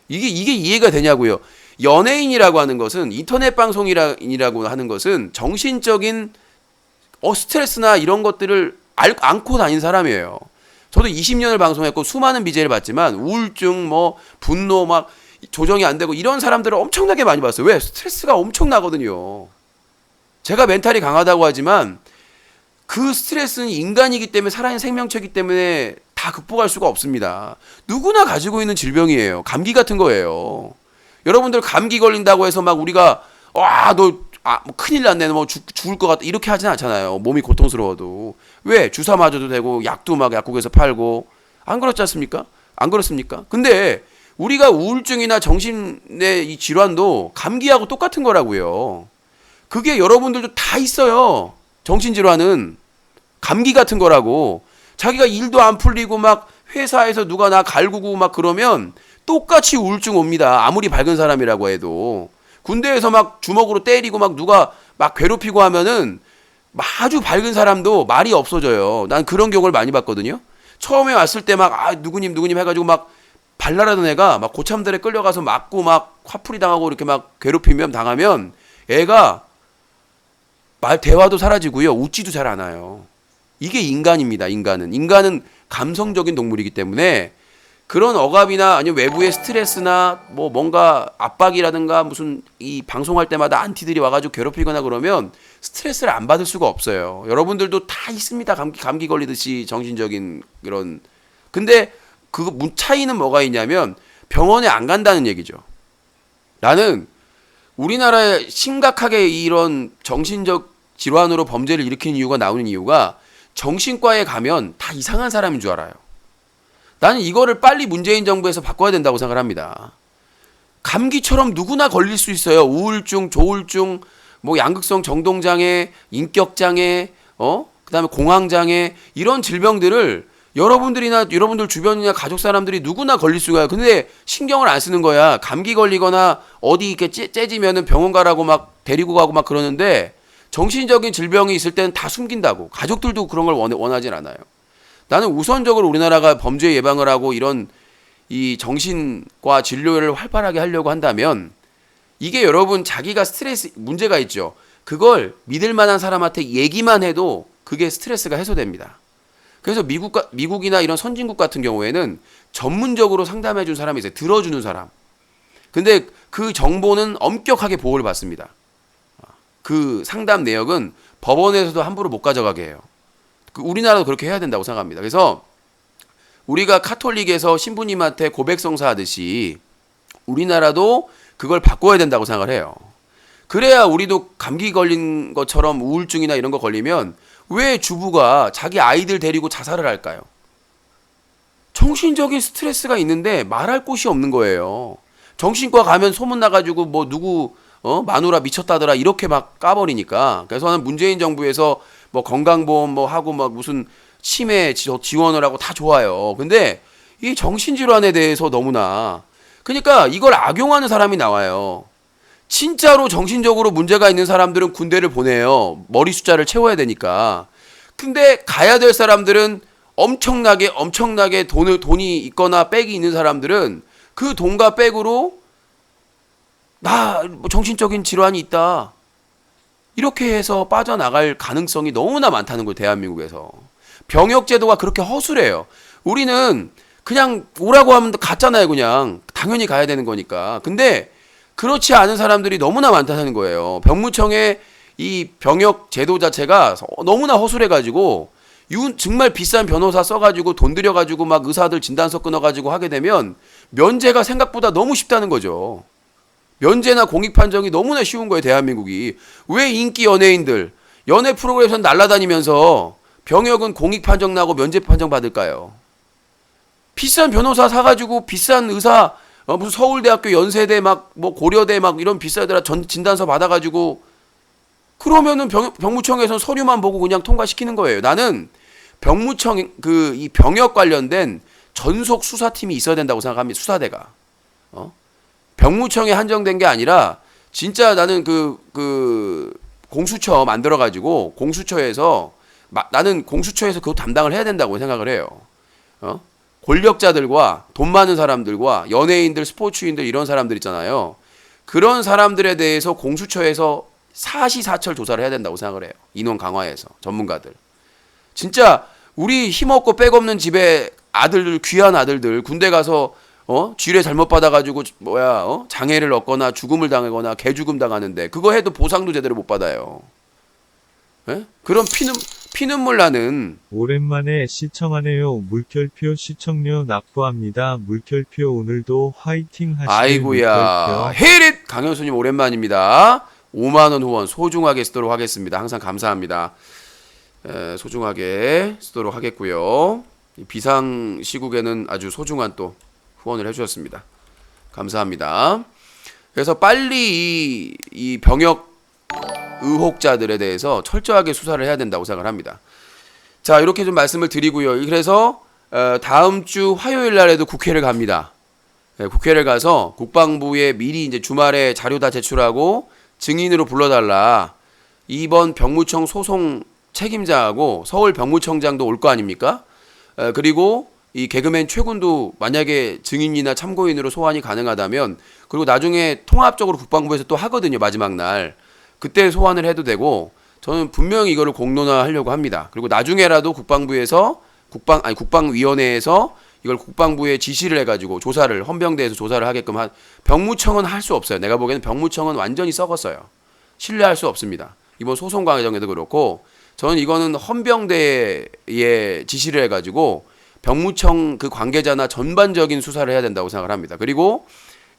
[SPEAKER 1] 이게 이해가 되냐고요. 연예인이라고 하는 것은, 인터넷 방송인이라고 하는 것은 정신적인 스트레스나 이런 것들을 안고 다닌 사람이에요. 저도 20년을 방송했고 수많은 BJ를 봤지만 우울증, 뭐 분노 막 조정이 안 되고 이런 사람들을 엄청나게 많이 봤어요. 왜? 스트레스가 엄청나거든요. 제가 멘탈이 강하다고 하지만 그 스트레스는 인간이기 때문에, 살아있는 생명체이기 때문에 다 극복할 수가 없습니다. 누구나 가지고 있는 질병이에요. 감기 같은 거예요. 여러분들 감기 걸린다고 해서 막 우리가 뭐 큰일 났네, 뭐 죽을 것 같다 이렇게 하진 않잖아요. 몸이 고통스러워도. 왜? 주사 맞아도 되고 약도 막 약국에서 팔고. 안 그렇지 않습니까? 안 그렇습니까? 근데 우리가 우울증이나 정신의 이 질환도 감기하고 똑같은 거라고요. 그게 여러분들도 다 있어요. 정신질환은 감기 같은 거라고. 자기가 일도 안 풀리고 막 회사에서 누가 나 갈구고 막 그러면 똑같이 우울증 옵니다. 아무리 밝은 사람이라고 해도. 군대에서 막 주먹으로 때리고 막 누가 막 괴롭히고 하면은 아주 밝은 사람도 말이 없어져요. 난 그런 경우를 많이 봤거든요. 처음에 왔을 때 막 누구님 해가지고 막 발랄하던 애가 막 고참들에 끌려가서 맞고 막 화풀이 당하고 이렇게 막 괴롭히면 당하면 애가 대화도 사라지고요. 웃지도 잘 않아요. 이게 인간입니다. 인간은 감성적인 동물이기 때문에 그런 억압이나 아니면 외부의 스트레스나 뭐 뭔가 압박이라든가 무슨 이 방송할 때마다 안티들이 와가지고 괴롭히거나 그러면 스트레스를 안 받을 수가 없어요. 여러분들도 다 있습니다. 감기 걸리듯이 정신적인 그런. 근데 그 차이는 뭐가 있냐면 병원에 안 간다는 얘기죠. 나는 우리나라에 심각하게 이런 정신적 질환으로 범죄를 일으키는 이유가 나오는 이유가 정신과에 가면 다 이상한 사람인 줄 알아요. 나는 이거를 빨리 문재인 정부에서 바꿔야 된다고 생각을 합니다. 감기처럼 누구나 걸릴 수 있어요. 우울증, 조울증, 뭐 양극성 정동장애, 인격장애, 그다음에 공황장애 이런 질병들을 여러분들이나 여러분들 주변이나 가족 사람들이 누구나 걸릴 수가. 근데 신경을 안 쓰는 거야. 감기 걸리거나 어디 이렇게 째지면은 병원 가라고 막 데리고 가고 막 그러는데 정신적인 질병이 있을 때는 다 숨긴다고. 가족들도 그런 걸 원하진 않아요. 나는 우선적으로 우리나라가 범죄 예방을 하고 이런 이 정신과 진료를 활발하게 하려고 한다면 이게 여러분 자기가 스트레스 문제가 있죠. 그걸 믿을 만한 사람한테 얘기만 해도 그게 스트레스가 해소됩니다. 그래서 미국이나 이런 선진국 같은 경우에는 전문적으로 상담해 준 사람이 있어요. 들어주는 사람. 근데 그 정보는 엄격하게 보호를 받습니다. 그 상담 내역은 법원에서도 함부로 못 가져가게 해요. 우리나라도 그렇게 해야 된다고 생각합니다. 그래서 우리가 카톨릭에서 신부님한테 고백성사 하듯이 우리나라도 그걸 바꿔야 된다고 생각을 해요. 그래야 우리도 감기 걸린 것처럼 우울증이나 이런 거 걸리면 왜 주부가 자기 아이들 데리고 자살을 할까요? 정신적인 스트레스가 있는데 말할 곳이 없는 거예요. 정신과 가면 소문 나가지고 뭐 누구 마누라 미쳤다더라 이렇게 막 까버리니까. 그래서 나는 문재인 정부에서 뭐 건강보험 뭐 하고 막 무슨 치매 지원을 하고 다 좋아요. 근데 이 정신질환에 대해서 너무나 그러니까 이걸 악용하는 사람이 나와요. 진짜로 정신적으로 문제가 있는 사람들은 군대를 보내요. 머리 숫자를 채워야 되니까. 근데 가야 될 사람들은 엄청나게 돈이 있거나 백이 있는 사람들은 그 돈과 백으로 나 정신적인 질환이 있다. 이렇게 해서 빠져나갈 가능성이 너무나 많다는 거예요. 대한민국에서. 병역제도가 그렇게 허술해요. 우리는 그냥 오라고 하면 갔잖아요. 그냥 당연히 가야 되는 거니까. 근데 그렇지 않은 사람들이 너무나 많다는 거예요. 병무청의 이 병역 제도 자체가 너무나 허술해가지고 정말 비싼 변호사 써가지고 돈 들여가지고 막 의사들 진단서 끊어가지고 하게 되면 면제가 생각보다 너무 쉽다는 거죠. 면제나 공익 판정이 너무나 쉬운 거예요. 대한민국이. 왜 인기 연예인들 연예 프로그램에서 날아다니면서 병역은 공익 판정 나고 면제 판정 받을까요? 비싼 변호사 사가지고 비싼 의사 무슨 서울대학교 연세대 막 뭐 고려대 막 이런 비싸더라 진단서 받아가지고 그러면은 병무청에서 서류만 보고 그냥 통과시키는 거예요. 나는 병무청 이 병역 관련된 전속 수사팀이 있어야 된다고 생각합니다. 수사대가. 병무청에 한정된 게 아니라 진짜 나는 그 공수처 만들어가지고 공수처에서 나는 공수처에서 그거 담당을 해야 된다고 생각을 해요. 권력자들과 돈 많은 사람들과 연예인들, 스포츠인들 이런 사람들 있잖아요. 그런 사람들에 대해서 공수처에서 사시사철 조사를 해야 된다고 생각을 해요. 인원 강화해서 전문가들. 진짜 우리 힘없고 백없는 집에 아들들 귀한 아들들 군대 가서 쥐뢰 잘못 받아가지고 장애를 얻거나 죽음을 당하거나 개죽음 당하는데 그거 해도 보상도 제대로 못 받아요. 에? 그런 피눈물 나는.
[SPEAKER 12] 오랜만에 시청하네요. 물결표 시청료 납부합니다. 물결표 오늘도 화이팅 하시네.
[SPEAKER 1] 아이고야. 헤릿 강현수님 오랜만입니다. 5만원 후원 소중하게 쓰도록 하겠습니다. 항상 감사합니다. 소중하게 쓰도록 하겠고요. 비상시국에는 아주 소중한 또 후원을 해주셨습니다. 감사합니다. 그래서 빨리 이 병역 의혹자들에 대해서 철저하게 수사를 해야 된다고 생각을 합니다. 자, 이렇게 좀 말씀을 드리고요. 그래서 다음 주 화요일 날에도 국회를 갑니다. 국회를 가서 국방부에 미리 이제 주말에 자료 다 제출하고 증인으로 불러달라. 이번 병무청 소송 책임자하고 서울 병무청장도 올 거 아닙니까? 그리고 이 개그맨 최군도 만약에 증인이나 참고인으로 소환이 가능하다면 그리고 나중에 통합적으로 국방부에서 또 하거든요. 마지막 날. 그때 소환을 해도 되고 저는 분명히 이거를 공론화하려고 합니다. 그리고 나중에라도 국방부에서 국방위원회에서 이걸 국방부에 지시를 해가지고 조사를 헌병대에서 조사를 하게끔 병무청은 할 수 없어요. 내가 보기에는 병무청은 완전히 썩었어요. 신뢰할 수 없습니다. 이번 소송 과정에도 그렇고 저는 이거는 헌병대에 지시를 해가지고 병무청 그 관계자나 전반적인 수사를 해야 된다고 생각을 합니다. 그리고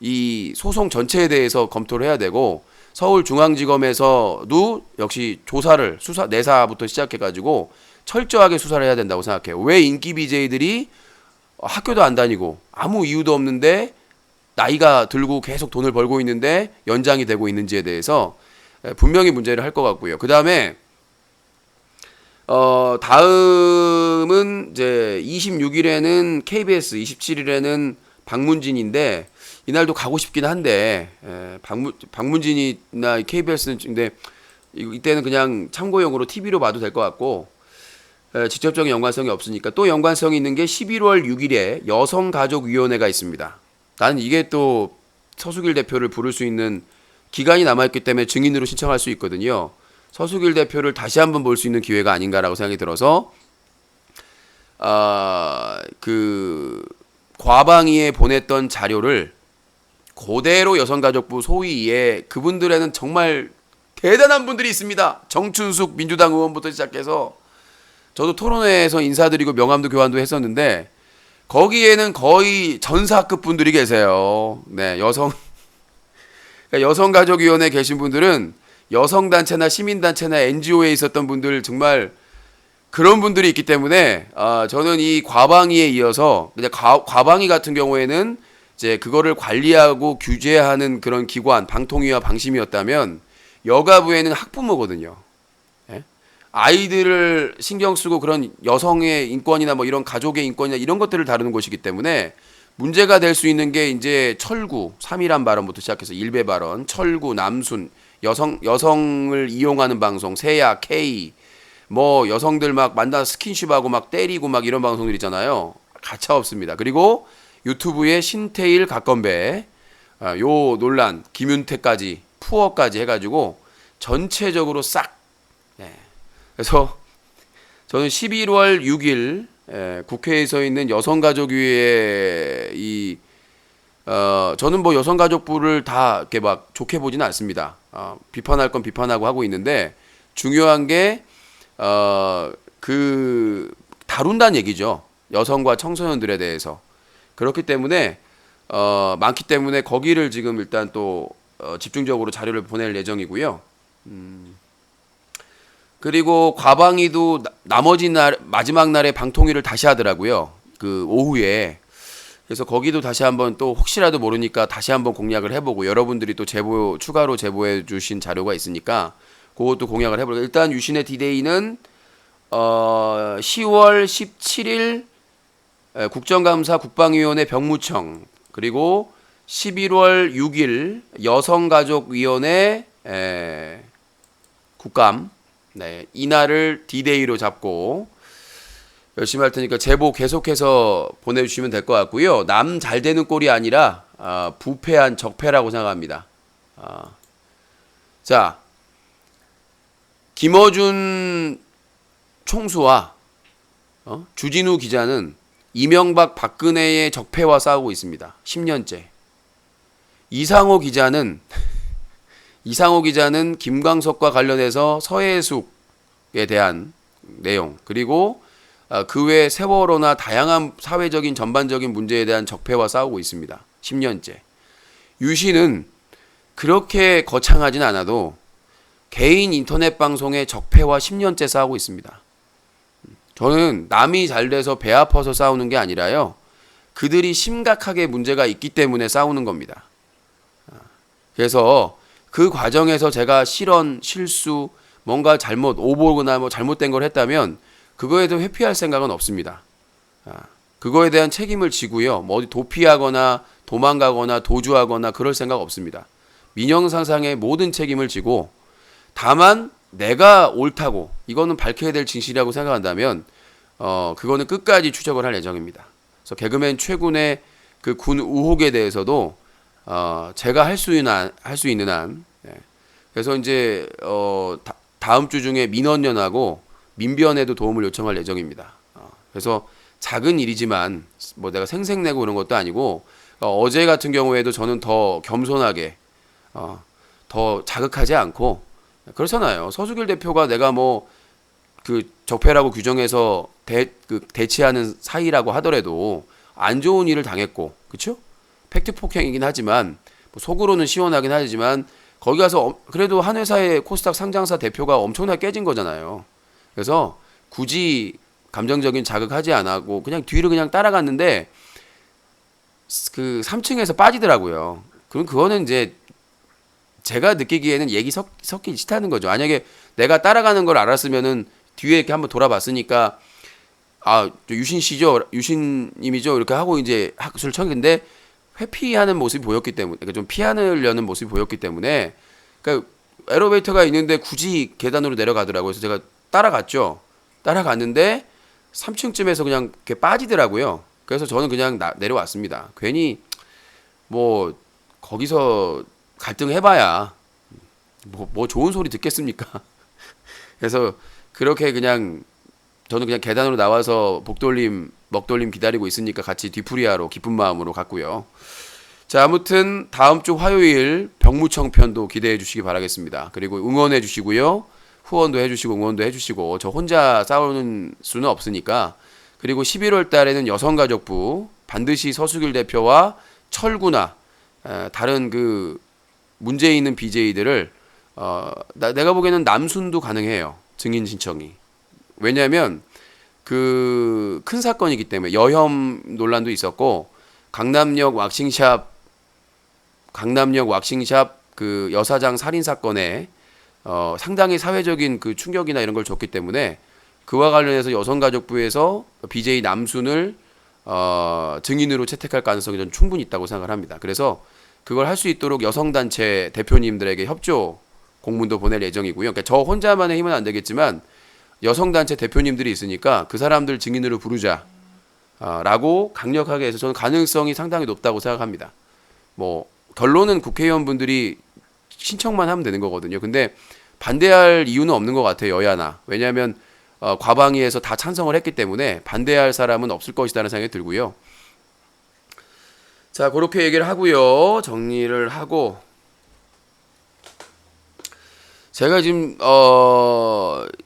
[SPEAKER 1] 이 소송 전체에 대해서 검토를 해야 되고 서울중앙지검에서도 역시 조사를 내사부터 시작해가지고 철저하게 수사를 해야 된다고 생각해요. 왜 인기 BJ들이 학교도 안 다니고 아무 이유도 없는데 나이가 들고 계속 돈을 벌고 있는데 연장이 되고 있는지에 대해서 분명히 문제를 할 것 같고요. 그 다음에 다음은 이제 26일에는 KBS, 27일에는 박문진인데 이날도 가고 싶긴 한데 박문진이나 KBS는 근데 이때는 그냥 참고용으로 TV로 봐도 될 것 같고 직접적인 연관성이 없으니까 또 연관성이 있는 게 11월 6일에 여성가족위원회가 있습니다. 나는 이게 또 서수길 대표를 부를 수 있는 기간이 남아있기 때문에 증인으로 신청할 수 있거든요. 서수길 대표를 다시 한번 볼 수 있는 기회가 아닌가라고 생각이 들어서 그 과방위에 보냈던 자료를 그대로 여성가족부 소위에 그분들에는 정말 대단한 분들이 있습니다. 정춘숙 민주당 의원부터 시작해서 저도 토론회에서 인사드리고 명함도 교환도 했었는데 거기에는 거의 전사급 분들이 계세요. 네, 여성가족위원회에 계신 분들은 여성단체나 시민단체나 NGO에 있었던 분들 정말 그런 분들이 있기 때문에 저는 이 과방위에 이어서 그냥 과방위 같은 경우에는 이제 그거를 관리하고 규제하는 그런 기관 방통위와 방심이었다면 여가부에는 학부모거든요. 예? 아이들을 신경 쓰고 그런 여성의 인권이나 뭐 이런 가족의 인권이나 이런 것들을 다루는 곳이기 때문에 문제가 될 수 있는 게 이제 철구 3.1한 발언부터 시작해서 일베 발언, 철구, 남순, 여성을 이용하는 방송, 세야, K, 뭐 여성들 막 만나 스킨십하고 막 때리고 막 이런 방송들 있잖아요. 가차 없습니다. 그리고 유튜브에 신태일, 각건배, 요 논란, 김윤태까지, 푸어까지 해가지고 전체적으로 싹. 네. 그래서 저는 11월 6일 국회에서 있는 여성가족위의 저는 뭐 여성가족부를 다 이렇게 막 좋게 보지는 않습니다. 비판할 건 비판하고 하고 있는데 중요한 게 다룬다는 얘기죠. 여성과 청소년들에 대해서. 그렇기 때문에 많기 때문에 거기를 지금 일단 또 집중적으로 자료를 보낼 예정이고요. 그리고 과방위도 나머지 날 마지막 날에 방통위를 다시 하더라고요. 그 오후에. 그래서 거기도 다시 한번 또 혹시라도 모르니까 다시 한번 공략을 해보고 여러분들이 또 추가로 제보해 주신 자료가 있으니까 그것도 공략을 해보고 일단 유신의 디데이는 10월 17일 국정감사 국방위원회 병무청 그리고 11월 6일 여성가족위원회 국감 이날을 디데이로 잡고 열심히 할 테니까 제보 계속해서 보내주시면 될 것 같고요. 남 잘 되는 꼴이 아니라 부패한 적폐라고 생각합니다. 자, 김어준 총수와 주진우 기자는 이명박 박근혜의 적폐와 싸우고 있습니다. 10년째. 이상호 기자는 김광석과 관련해서 서해숙에 대한 내용 그리고 그 외 세월호나 다양한 사회적인 전반적인 문제에 대한 적폐와 싸우고 있습니다. 10년째. 유신은 그렇게 거창하진 않아도 개인 인터넷 방송의 적폐와 10년째 싸우고 있습니다. 저는 남이 잘 돼서 배 아파서 싸우는 게 아니라요. 그들이 심각하게 문제가 있기 때문에 싸우는 겁니다. 그래서 그 과정에서 제가 실수, 뭔가 오보거나 뭐 잘못된 걸 했다면 그거에 대해 회피할 생각은 없습니다. 그거에 대한 책임을 지고요. 뭐 어디 도피하거나 도망가거나 도주하거나 그럴 생각 없습니다. 민영상상의 모든 책임을 지고 다만 내가 옳다고 이거는 밝혀야 될 진실이라고 생각한다면 그거는 끝까지 추적을 할 예정입니다. 그래서 개그맨 최군의 그 군 의혹에 대해서도 제가 할 수 있는 한 그래서 이제 다음 주 중에 민원연하고 민변에도 도움을 요청할 예정입니다. 그래서 작은 일이지만 뭐 내가 생색내고 그런 것도 아니고 어제 같은 경우에도 저는 더 겸손하게 더 자극하지 않고 그렇잖아요. 서수길 대표가 내가 뭐 그 적폐라고 규정해서 대치하는 사이라고 하더라도 안 좋은 일을 당했고, 그렇죠? 팩트 폭행이긴 하지만 뭐 속으로는 시원하긴 하지만 거기 가서 그래도 한 회사의 코스닥 상장사 대표가 엄청나게 깨진 거잖아요. 그래서 굳이 감정적인 자극하지 않고 그냥 뒤를 그냥 따라갔는데 그 3층에서 빠지더라고요. 그럼 그거는 이제 제가 느끼기에는 얘기 섞이기 싫다는 거죠. 만약에 내가 따라가는 걸 알았으면은 뒤에 이렇게 한번 돌아봤으니까 아, 유신 씨죠, 유신님이죠 이렇게 하고 이제 학술 쳤는데 회피하는 모습이 보였기 때문에, 그러니까 좀 피하려는 모습이 보였기 때문에, 그러니까 엘리베이터가 있는데 굳이 계단으로 내려가더라고요. 그래서 제가 따라갔죠. 따라갔는데 3층쯤에서 그냥 이렇게 빠지더라고요. 그래서 저는 그냥 내려왔습니다. 괜히 뭐 거기서 갈등해봐야 뭐 좋은 소리 듣겠습니까? 그래서 그렇게 그냥 저는 그냥 계단으로 나와서 먹돌림 기다리고 있으니까 같이 뒤풀이하러 기쁜 마음으로 갔고요. 자, 아무튼 다음 주 화요일 병무청 편도 기대해 주시기 바라겠습니다. 그리고 응원해 주시고요. 후원도 해 주시고 응원도 해 주시고, 저 혼자 싸우는 수는 없으니까. 그리고 11월 달에는 여성가족부 반드시 서수길 대표와 철구나 다른 그 문제 있는 BJ들을 내가 보기에는 남순도 가능해요. 증인 신청이. 왜냐하면 그 큰 사건이기 때문에 여혐 논란도 있었고, 강남역 왁싱샵 그 여사장 살인 사건에 상당히 사회적인 그 충격이나 이런 걸 줬기 때문에 그와 관련해서 여성가족부에서 BJ 남순을 증인으로 채택할 가능성이 전 충분히 있다고 생각을 합니다. 그래서 그걸 할 수 있도록 여성단체 대표님들에게 협조 공문도 보낼 예정이고요. 그러니까 저 혼자만의 힘은 안 되겠지만 여성단체 대표님들이 있으니까 그 사람들 증인으로 부르자 라고 강력하게 해서 저는 가능성이 상당히 높다고 생각합니다. 뭐 결론은 국회의원분들이 신청만 하면 되는 거거든요. 근데 반대할 이유는 없는 것 같아요, 여야나. 왜냐하면 과방위에서 다 찬성을 했기 때문에 반대할 사람은 없을 것이라는 생각이 들고요. 자, 그렇게 얘기를 하고요. 정리를 하고, 제가 지금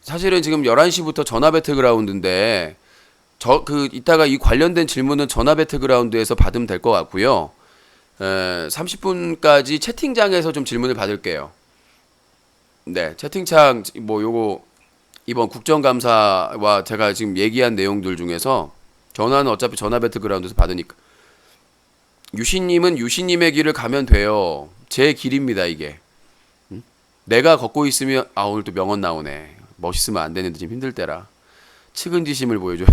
[SPEAKER 1] 사실은 지금 11시부터 전화 배틀그라운드인데 이따가 이 관련된 질문은 전화 배틀그라운드에서 받으면 될 것 같고요. 30분까지 채팅창에서 좀 질문을 받을게요. 네, 채팅창 뭐 요거 이번 국정감사와 제가 지금 얘기한 내용들 중에서 전화는 어차피 전화 배틀그라운드에서 받으니까. 유신님은 유신님의 길을 가면 돼요. 제 길입니다, 이게. 내가 걷고 있으면, 오늘 또 명언 나오네. 멋있으면 안 되는데 지금 힘들 때라. 측은지심을 보여줘.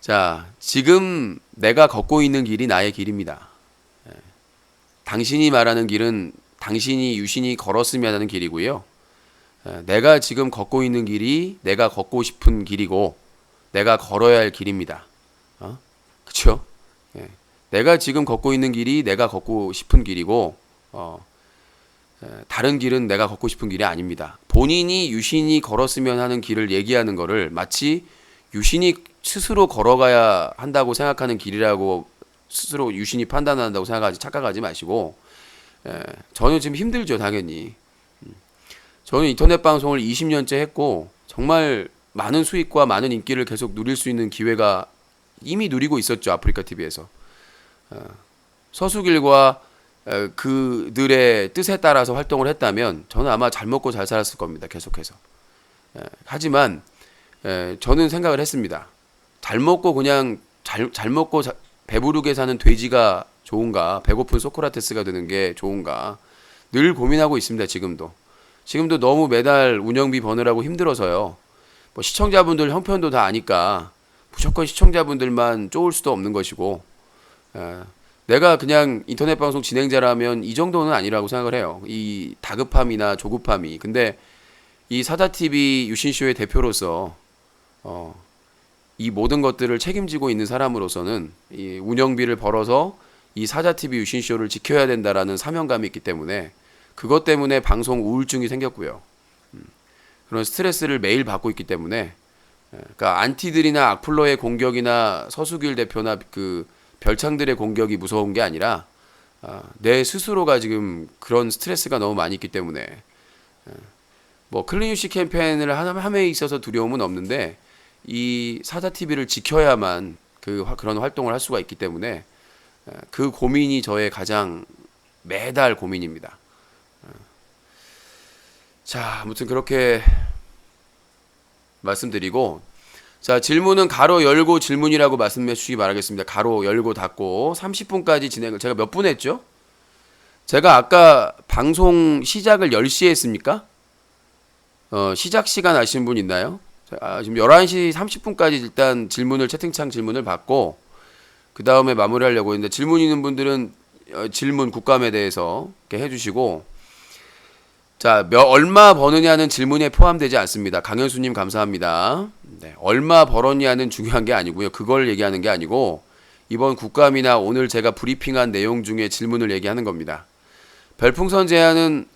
[SPEAKER 1] 자, 지금 내가 걷고 있는 길이 나의 길입니다. 당신이 말하는 길은 당신이 유신이 걸었으면 하는 길이고요. 내가 지금 걷고 있는 길이 내가 걷고 싶은 길이고 내가 걸어야 할 길입니다. 그쵸? 내가 지금 걷고 있는 길이 내가 걷고 싶은 길이고 다른 길은 내가 걷고 싶은 길이 아닙니다. 본인이 유신이 걸었으면 하는 길을 얘기하는 거를 마치 유신이 스스로 걸어가야 한다고 생각하는 길이라고 스스로 유신이 판단한다고 착각하지 마시고, 저는 지금 힘들죠, 당연히. 저는 인터넷 방송을 20년째 했고 정말 많은 수익과 많은 인기를 계속 누릴 수 있는 기회가 이미 누리고 있었죠, 아프리카 TV에서. 서수길과 그들의 뜻에 따라서 활동을 했다면 저는 아마 잘 먹고 잘 살았을 겁니다, 계속해서. 하지만 저는 생각을 했습니다. 잘 먹고 그냥 잘 먹고 배부르게 사는 돼지가 좋은가, 배고픈 소크라테스가 되는 게 좋은가 늘 고민하고 있습니다. 지금도 너무 매달 운영비 버느라고 힘들어서요. 뭐 시청자분들 형편도 다 아니까 무조건 시청자분들만 쪼을 수도 없는 것이고, 내가 그냥 인터넷 방송 진행자라면 이 정도는 아니라고 생각을 해요. 이 다급함이나 조급함이. 근데 이 사자TV 유신쇼의 대표로서 이 모든 것들을 책임지고 있는 사람으로서는 이 운영비를 벌어서 이 사자TV 유신쇼를 지켜야 된다라는 사명감이 있기 때문에 그것 때문에 방송 우울증이 생겼고요. 그런 스트레스를 매일 받고 있기 때문에, 그러니까 안티들이나 악플러의 공격이나 서수길 대표나 그 별창들의 공격이 무서운 게 아니라 내 스스로가 지금 그런 스트레스가 너무 많이 있기 때문에, 뭐 클린유시 캠페인을 함에 있어서 두려움은 없는데 이 사자TV를 지켜야만 그런 활동을 할 수가 있기 때문에 그 고민이 저의 가장 매달 고민입니다. 자, 아무튼 그렇게 말씀드리고, 자, 질문은 가로 열고 질문이라고 말씀해 주시기 바라겠습니다. 가로 열고 닫고 30분까지 진행을. 제가 몇 분 했죠? 제가 아까 방송 시작을 10시에 했습니까? 시작 시간 아시는 분 있나요? 지금 11시 30분까지 일단 질문을 채팅창 질문을 받고 그 다음에 마무리하려고 했는데 질문 있는 분들은 질문 국감에 대해서 이렇게 해주시고 자, 얼마 버느냐는 질문에 포함되지 않습니다. 강현수님 감사합니다. 네, 얼마 벌었냐는 중요한 게 아니고요. 그걸 얘기하는 게 아니고 이번 국감이나 오늘 제가 브리핑한 내용 중에 질문을 얘기하는 겁니다. 별풍선 제한은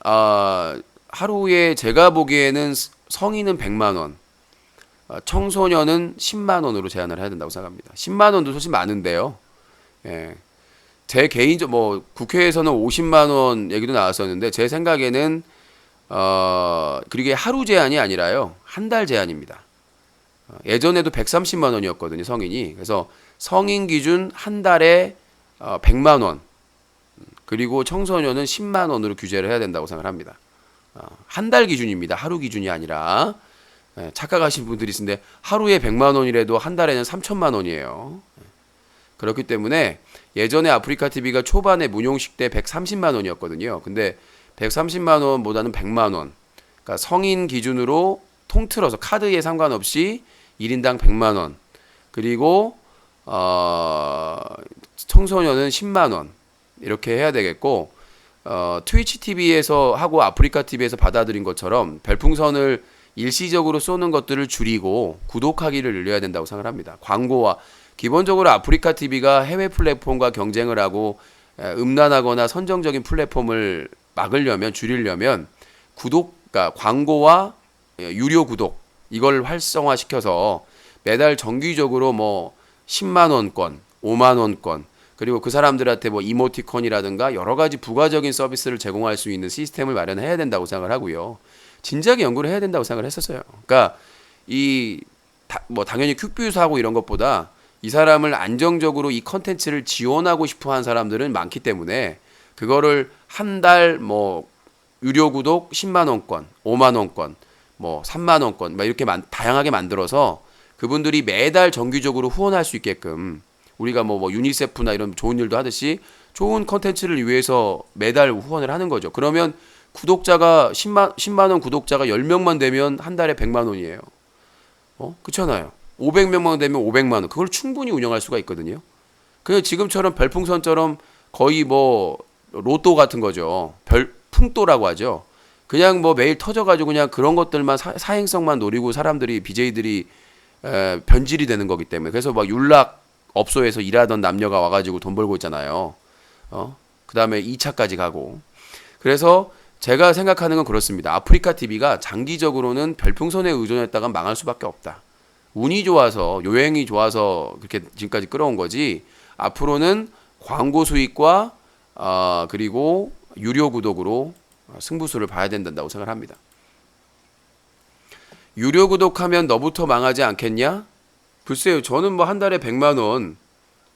[SPEAKER 1] 하루에 제가 보기에는 성인은 100만 원, 청소년은 10만 원으로 제한을 해야 된다고 생각합니다. 10만 원도 사실 많은데요. 예. 제 개인적 국회에서는 50만 원 얘기도 나왔었는데 제 생각에는 그게 하루 제한이 아니라요. 한 달 제한입니다. 예전에도 130만 원이었거든요, 성인이. 그래서 성인 기준 한 달에 100만 원. 그리고 청소년은 10만 원으로 규제를 해야 된다고 생각을 합니다. 한 달 기준입니다. 하루 기준이 아니라. 착각하신 분들이 있는데 하루에 100만 원이라도 한 달에는 3천만 원이에요. 그렇기 때문에 예전에 아프리카 TV가 초반에 문용식 때 130만 원이었거든요. 근데 130만 원보다는 100만 원. 그러니까 성인 기준으로 통틀어서 카드에 상관없이 1인당 100만 원. 그리고 청소년은 10만 원. 이렇게 해야 되겠고 트위치 TV에서 하고 아프리카 TV에서 받아들인 것처럼 별풍선을 일시적으로 쏘는 것들을 줄이고 구독하기를 늘려야 된다고 생각합니다. 광고와 기본적으로 아프리카 TV가 해외 플랫폼과 경쟁을 하고 음란하거나 선정적인 플랫폼을 막으려면 줄이려면 그러니까 광고와 유료 구독 이걸 활성화시켜서 매달 정기적으로 뭐 10만 원권, 5만 원권 그리고 그 사람들한테 뭐 이모티콘이라든가 여러 가지 부가적인 서비스를 제공할 수 있는 시스템을 마련해야 된다고 생각을 하고요. 진작에 연구를 해야 된다고 생각을 했었어요. 그러니까 당연히 퀵뷰 사고 이런 것보다 이 사람을 안정적으로 이 컨텐츠를 지원하고 싶어 한 사람들은 많기 때문에 그거를 한 달 뭐 유료 구독 10만 원권, 5만 원권, 뭐 3만 원권 막 이렇게 다양하게 만들어서 그분들이 매달 정기적으로 후원할 수 있게끔 우리가 뭐 유니세프나 이런 좋은 일도 하듯이 좋은 컨텐츠를 위해서 매달 후원을 하는 거죠. 그러면 구독자가 10만 원 구독자가 10명만 되면 한 달에 100만 원이에요. 그렇잖아요. 500명만 되면 500만 원. 그걸 충분히 운영할 수가 있거든요. 그냥 지금처럼 별풍선처럼 거의 뭐 로또 같은 거죠. 풍또라고 하죠. 그냥 뭐 매일 터져가지고 그냥 그런 것들만 사행성만 노리고 사람들이 BJ들이 변질이 되는 거기 때문에 그래서 막 윤락 업소에서 일하던 남녀가 와가지고 돈 벌고 있잖아요. 그 다음에 2차까지 가고. 그래서 제가 생각하는 건 그렇습니다. 아프리카 TV가 장기적으로는 별풍선에 의존했다가 망할 수밖에 없다. 운이 좋아서 요행이 좋아서 그렇게 지금까지 끌어온 거지 앞으로는 광고 수익과 그리고 유료 구독으로 승부수를 봐야 된다고 생각을 합니다. 유료 구독하면 너부터 망하지 않겠냐? 글쎄요. 저는 뭐 한 달에 100만 원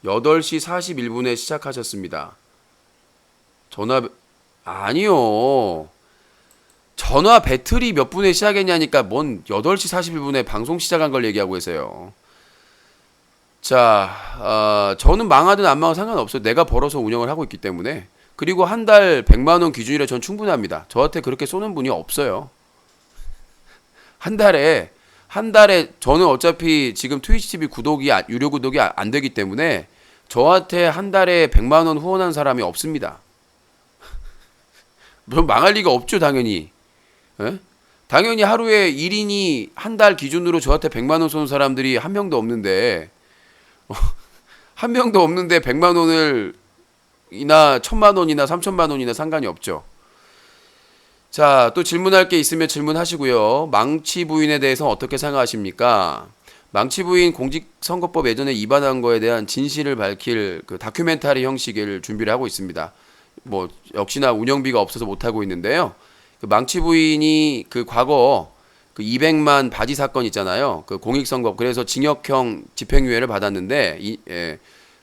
[SPEAKER 1] 8시 41분에 시작하셨습니다. 아니요. 전화 배터리 몇 분에 시작했냐니까 뭔 8시 41분에 방송 시작한 걸 얘기하고 계세요. 자, 저는 망하든 안 망하든 상관없어요. 내가 벌어서 운영을 하고 있기 때문에. 그리고 한 달 100만 원 기준이라 전 충분합니다. 저한테 그렇게 쏘는 분이 없어요. 한 달에 저는 어차피 지금 트위치 TV 유료 구독이 안 되기 때문에 저한테 한 달에 100만 원 후원한 사람이 없습니다. 뭐 망할 리가 없죠, 당연히. 에? 당연히 하루에 1인이 한 달 기준으로 저한테 100만 원 쏘는 사람들이 한 명도 없는데 한 명도 없는데 100만 원을 이나 1000만 원이나 3000만 원이나 상관이 없죠. 자, 또 질문할 게 있으면 질문하시고요. 망치 부인에 대해서 어떻게 생각하십니까? 망치 부인 공직선거법 예전에 위반한 거에 대한 진실을 밝힐 그 다큐멘터리 형식을 준비를 하고 있습니다. 뭐 역시나 운영비가 없어서 못 하고 있는데요. 그 망치 부인이 그 과거 그 200만 바지 사건 있잖아요. 그 공익선거 그래서 징역형 집행유예를 받았는데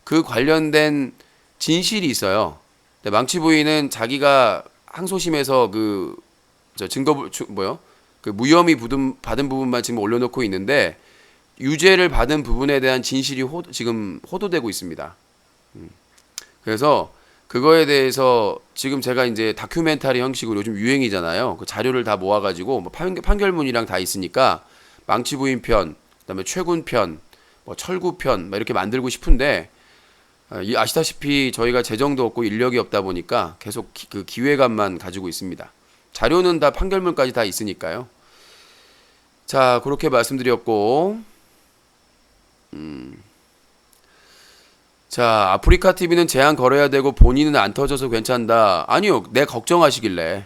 [SPEAKER 1] 그 관련된 진실이 있어요. 근데 망치 부인은 자기가 항소심에서 그 무혐의 받은 부분만 지금 올려놓고 있는데 유죄를 받은 부분에 대한 진실이 지금 호도되고 있습니다. 그래서 그거에 대해서 지금 제가 이제 다큐멘터리 형식으로 요즘 유행이잖아요. 그 자료를 다 모아가지고 뭐 판결문이랑 다 있으니까 망치부인 편, 그다음에 최군 편, 뭐 철구 편, 막 이렇게 만들고 싶은데 아시다시피 저희가 재정도 없고 인력이 없다 보니까 계속 그 기획안만 가지고 있습니다. 자료는 다 판결문까지 다 있으니까요. 자, 그렇게 말씀드렸고, 자, 아프리카 TV는 제한 걸어야 되고 본인은 안 터져서 괜찮다. 아니요, 내 걱정하시길래.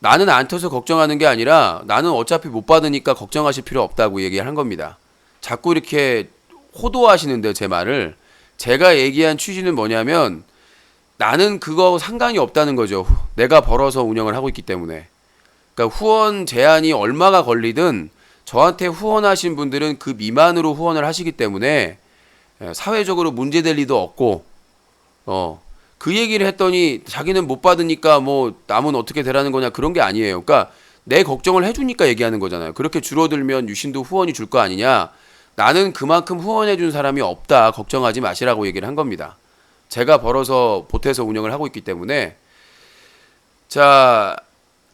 [SPEAKER 1] 나는 안 터서 걱정하는 게 아니라 나는 어차피 못 받으니까 걱정하실 필요 없다고 얘기를 한 겁니다. 자꾸 이렇게 호도하시는데 제 말을. 제가 얘기한 취지는 뭐냐면 나는 그거 상관이 없다는 거죠. 내가 벌어서 운영을 하고 있기 때문에. 그러니까 후원 제한이 얼마가 걸리든 저한테 후원하신 분들은 그 미만으로 후원을 하시기 때문에 사회적으로 문제될 리도 없고 그 얘기를 했더니 자기는 못 받으니까 뭐 남은 어떻게 되라는 거냐 그런 게 아니에요. 그러니까 내 걱정을 해주니까 얘기하는 거잖아요. 그렇게 줄어들면 유신도 후원이 줄 거 아니냐. 나는 그만큼 후원해준 사람이 없다. 걱정하지 마시라고 얘기를 한 겁니다. 제가 벌어서 보태서 운영을 하고 있기 때문에. 자,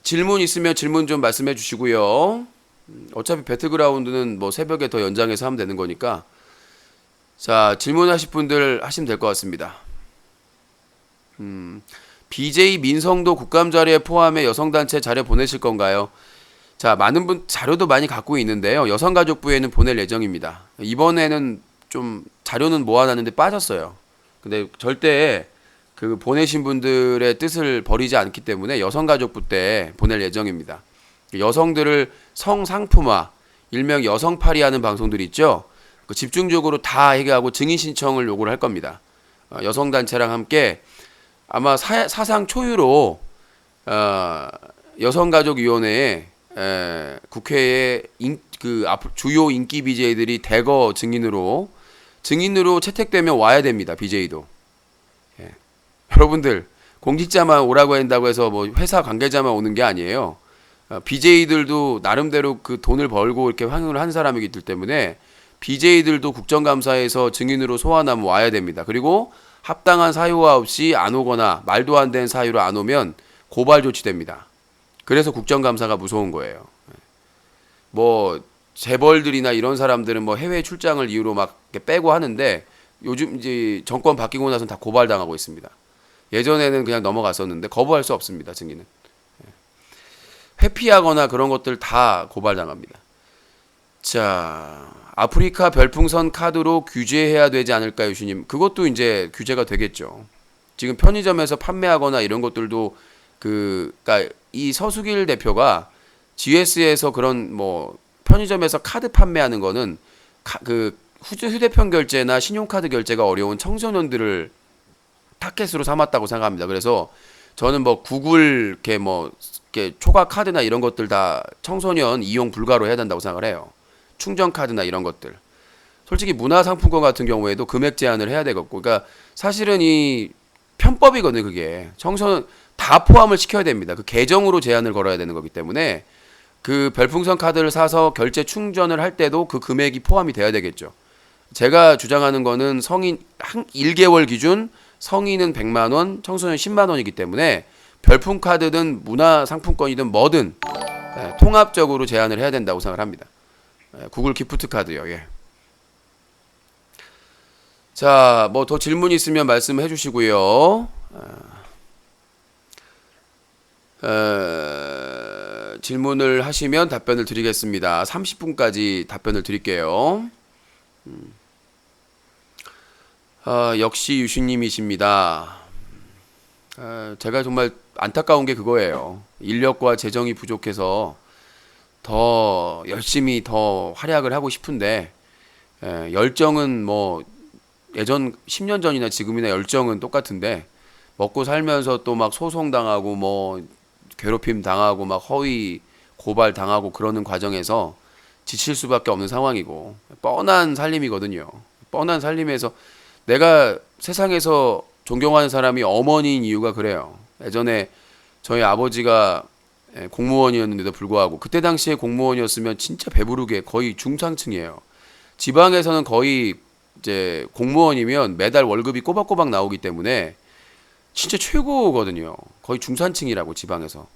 [SPEAKER 1] 질문 있으면 질문 좀 말씀해 주시고요. 어차피 배틀그라운드는 뭐 새벽에 더 연장해서 하면 되는 거니까. 자, 질문하실 분들 하시면 될 것 같습니다. BJ 민성도 국감 자료에 포함해 여성단체 자료 보내실 건가요? 자, 많은 분 자료도 많이 갖고 있는데요. 여성가족부에는 보낼 예정입니다. 이번에는 좀 자료는 모아놨는데 빠졌어요. 근데 절대 그 보내신 분들의 뜻을 버리지 않기 때문에 여성가족부 때 보낼 예정입니다. 여성들을 성상품화, 일명 여성팔이 하는 방송들 있죠. 그 집중적으로 다 해결하고 증인 신청을 요구를 할 겁니다. 여성단체랑 함께 아마 사상 초유로 여성가족위원회에 국회에 주요 인기 BJ들이 대거 증인으로 채택되면 와야 됩니다. BJ도. 예. 여러분들 공직자만 오라고 한다고 해서 뭐 회사 관계자만 오는 게 아니에요. BJ들도 나름대로 그 돈을 벌고 이렇게 환영을 한 사람이기 때문에 BJ들도 국정감사에서 증인으로 소환하면 와야 됩니다. 그리고 합당한 사유가 없이 안 오거나 말도 안 되는 사유로 안 오면 고발 조치됩니다. 그래서 국정감사가 무서운 거예요. 뭐 재벌들이나 이런 사람들은 뭐 해외 출장을 이유로 막 빼고 하는데 요즘 이제 정권 바뀌고 나서는 다 고발당하고 있습니다. 예전에는 그냥 넘어갔었는데 거부할 수 없습니다. 증인은. 회피하거나 그런 것들 다 고발당합니다. 자, 아프리카 별풍선 카드로 규제해야 되지 않을까요, 유시님? 그것도 이제 규제가 되겠죠. 지금 편의점에서 판매하거나 이런 것들도 그러니까 이 서수길 대표가 GS에서 그런 뭐 편의점에서 카드 판매하는 거는 그 휴대폰 결제나 신용카드 결제가 어려운 청소년들을 타겟으로 삼았다고 생각합니다. 그래서 저는 뭐 구글 이렇게 초과 카드나 이런 것들 다 청소년 이용 불가로 해야 된다고 생각을 해요. 충전 카드나 이런 것들. 솔직히 문화상품권 같은 경우에도 금액 제한을 해야 되겠고, 그러니까 사실은 이 편법이거든요. 그게 청소년 다 포함을 시켜야 됩니다. 그 계정으로 제한을 걸어야 되는 거기 때문에 그 별풍선 카드를 사서 결제 충전을 할 때도 그 금액이 포함이 돼야 되겠죠. 제가 주장하는 거는 성인 1개월 기준 성인은 100만 원, 청소년 10만 원이기 때문에 별풍 카드든 문화상품권이든 뭐든 통합적으로 제한을 해야 된다고 생각을 합니다. 구글 기프트 카드요. 예. 자, 뭐 더 질문 있으면 말씀해 주시고요. 질문을 하시면 답변을 드리겠습니다. 30분까지 답변을 드릴게요. 역시 유신님이십니다. 제가 정말 안타까운 게 그거예요. 인력과 재정이 부족해서 더 열심히 더 활약을 하고 싶은데 열정은 뭐 예전 10년 전이나 지금이나 열정은 똑같은데 먹고 살면서 또 막 소송당하고 뭐 괴롭힘 당하고 막 허위 고발 당하고 그러는 과정에서 지칠 수밖에 없는 상황이고 뻔한 살림이거든요. 뻔한 살림에서 내가 세상에서 존경하는 사람이 어머니인 이유가 그래요. 예전에 저희 아버지가 공무원이었는데도 불구하고 그때 당시에 공무원이었으면 진짜 배부르게 거의 중상층이에요. 지방에서는 거의 이제 공무원이면 매달 월급이 꼬박꼬박 나오기 때문에 진짜 최고거든요. 거의 중산층이라고 지방에서.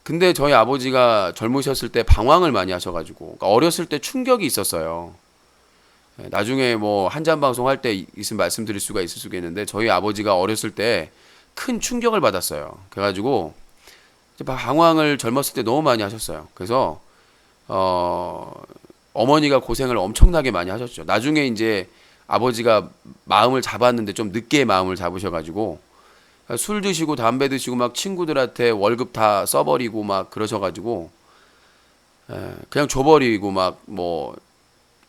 [SPEAKER 1] 근데 저희 아버지가 젊으셨을 때 방황을 많이 하셔가지고 그러니까 어렸을 때 충격이 있었어요. 나중에 뭐 한잔 방송 할 때 있으면 말씀드릴 수가 있을 수 있겠는데 저희 아버지가 어렸을 때 큰 충격을 받았어요. 그래가지고 이제 방황을 젊었을 때 너무 많이 하셨어요. 그래서 어머니가 고생을 엄청나게 많이 하셨죠. 나중에 이제 아버지가 마음을 잡았는데 좀 늦게 마음을 잡으셔가지고 술 드시고 담배 드시고 막 친구들한테 월급 다 써버리고 막 그러셔가지고 그냥 줘버리고 막 뭐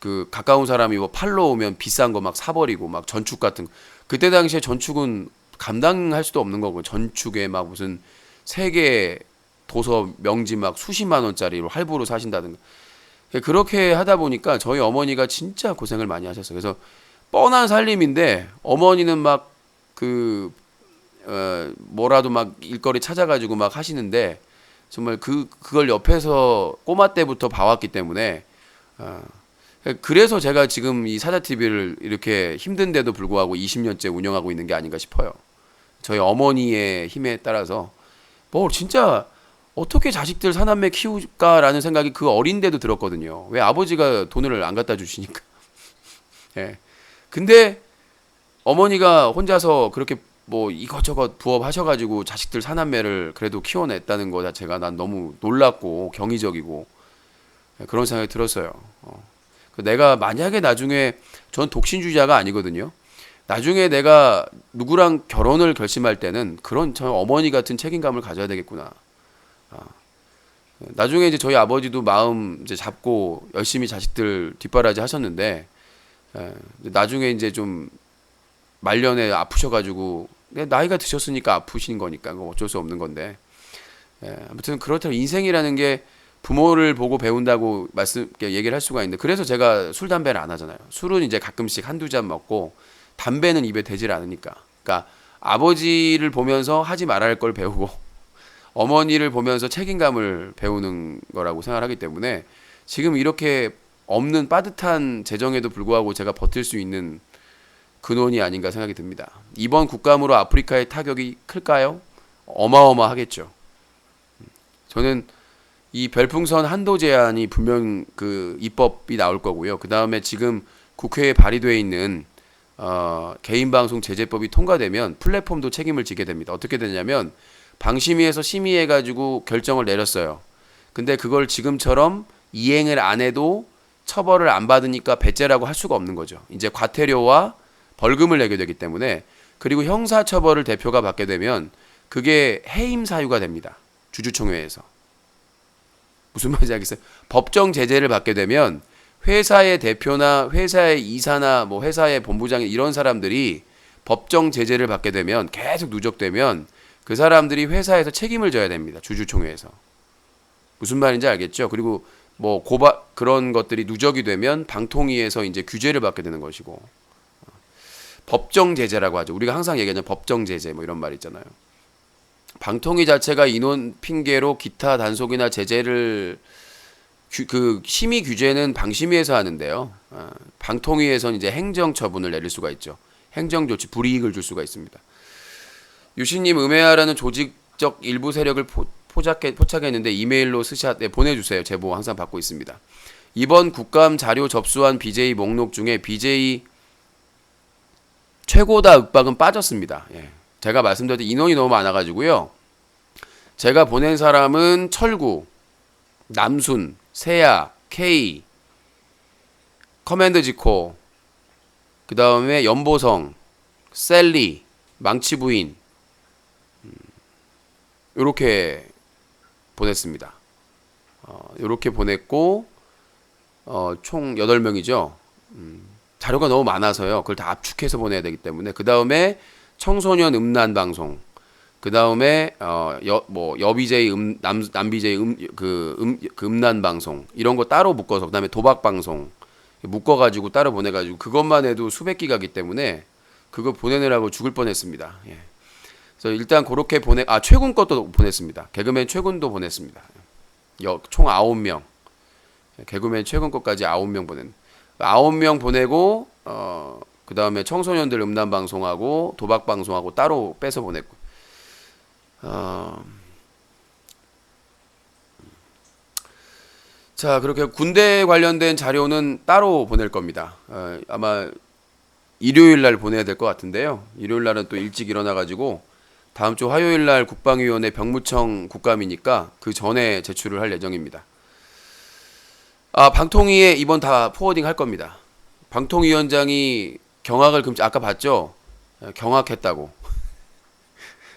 [SPEAKER 1] 그 가까운 사람이 뭐 팔러 오면 비싼 거 막 사버리고 막 전축 같은 거. 그때 당시에 전축은 감당할 수도 없는 거고 전축에 막 무슨 세계 도서 명지 막 수십만 원짜리로 할부로 사신다든가 그렇게 하다 보니까 저희 어머니가 진짜 고생을 많이 하셨어요. 그래서 뻔한 살림인데 어머니는 막 뭐라도 막 일거리 찾아가지고 막 하시는데 정말 그걸 옆에서 꼬마 때부터 봐왔기 때문에 그래서 제가 지금 이 사자TV를 이렇게 힘든데도 불구하고 20년째 운영하고 있는 게 아닌가 싶어요. 저희 어머니의 힘에 따라서 뭐 진짜 어떻게 자식들 사남매 키울까라는 생각이 그 어린데도 들었거든요. 왜 아버지가 돈을 안 갖다 주시니까. 예. 근데 어머니가 혼자서 그렇게 뭐 이것저것 부업하셔가지고 자식들 사남매를 그래도 키워냈다는 거 자체가 난 너무 놀랍고 경이적이고 그런 생각이 들었어요. 내가 만약에 나중에 전 독신주의자가 아니거든요. 나중에 내가 누구랑 결혼을 결심할 때는 그런 저 어머니 같은 책임감을 가져야 되겠구나. 나중에 이제 저희 아버지도 마음 이제 잡고 열심히 자식들 뒷바라지 하셨는데 나중에 이제 좀 말년에 아프셔가지고 나이가 드셨으니까 아프신 거니까 어쩔 수 없는 건데 아무튼 그렇다면 인생이라는 게 부모를 보고 배운다고 얘기를 할 수가 있는데 그래서 제가 술 담배를 안 하잖아요. 술은 이제 가끔씩 한두 잔 먹고 담배는 입에 대질 않으니까. 그러니까 아버지를 보면서 하지 말아야 할 걸 배우고 어머니를 보면서 책임감을 배우는 거라고 생각하기 때문에 지금 이렇게 없는 빠듯한 재정에도 불구하고 제가 버틸 수 있는 근원이 아닌가 생각이 듭니다. 이번 국감으로 아프리카의 타격이 클까요? 어마어마하겠죠. 저는 이 별풍선 한도 제한이 분명 그 입법이 나올 거고요. 그 다음에 지금 국회에 발의되어 있는 개인방송 제재법이 통과되면 플랫폼도 책임을 지게 됩니다. 어떻게 되냐면 방심위에서 심의해가지고 결정을 내렸어요. 근데 그걸 지금처럼 이행을 안 해도 처벌을 안 받으니까 배째라고 할 수가 없는 거죠. 이제 과태료와 벌금을 내게 되기 때문에 그리고 형사처벌을 대표가 받게 되면 그게 해임 사유가 됩니다. 주주총회에서. 무슨 말인지 알겠어요? 법정 제재를 받게 되면 회사의 대표나 회사의 이사나 뭐 회사의 본부장 이런 사람들이 법정 제재를 받게 되면 계속 누적되면 그 사람들이 회사에서 책임을 져야 됩니다. 주주총회에서. 무슨 말인지 알겠죠? 그리고 뭐 그런 것들이 누적이 되면 방통위에서 이제 규제를 받게 되는 것이고 법정 제재라고 하죠. 우리가 항상 얘기하는 법정 제재 뭐 이런 말 있잖아요. 방통위 자체가 인원 핑계로 기타 단속이나 제재를 그 심의 규제는 방심위에서 하는데요. 방통위에서는 이제 행정 처분을 내릴 수가 있죠. 행정 조치, 불이익을 줄 수가 있습니다. 유신님 음해하라는 조직적 일부 세력을 포착했는데 이메일로 보내주세요. 제보 항상 받고 있습니다. 이번 국감 자료 접수한 BJ 목록 중에 BJ 최고다 윽박은 빠졌습니다. 예. 제가 말씀드렸듯이 인원이 너무 많아가지고요. 제가 보낸 사람은 철구, 남순, 세야, K, 커맨드 지코, 그 다음에 연보성, 셀리, 망치부인 요렇게 보냈습니다. 요렇게 보냈고 총 8명이죠. 자료가 너무 많아서요. 그걸 다 압축해서 보내야 되기 때문에 그 다음에 청소년 음란 방송, 그 다음에 여비제이 남비제이 음란 방송 이런 거 따로 묶어서 그 다음에 도박 방송 묶어가지고 따로 보내가지고 그것만 해도 수백 기가기 때문에 그거 보내느라고 죽을 뻔했습니다. 예. 그래서 일단 그렇게 최군 것도 보냈습니다. 개그맨 최군도 보냈습니다. 총 9명. 개그맨 최군 것까지 9명 9명 보내고 그 다음에 청소년들 음란 방송하고 도박 방송하고 따로 빼서 보냈고 자, 그렇게 군대 관련된 자료는 따로 보낼 겁니다. 아마 일요일 날 보내야 될 것 같은데요. 일요일 날은 또 일찍 일어나가지고 다음 주 화요일 날 국방위원회 병무청 국감이니까 그 전에 제출을 할 예정입니다. 방통위에 이번 다 포워딩 할 겁니다. 방통위원장이 경악을 아까 봤죠? 경악했다고.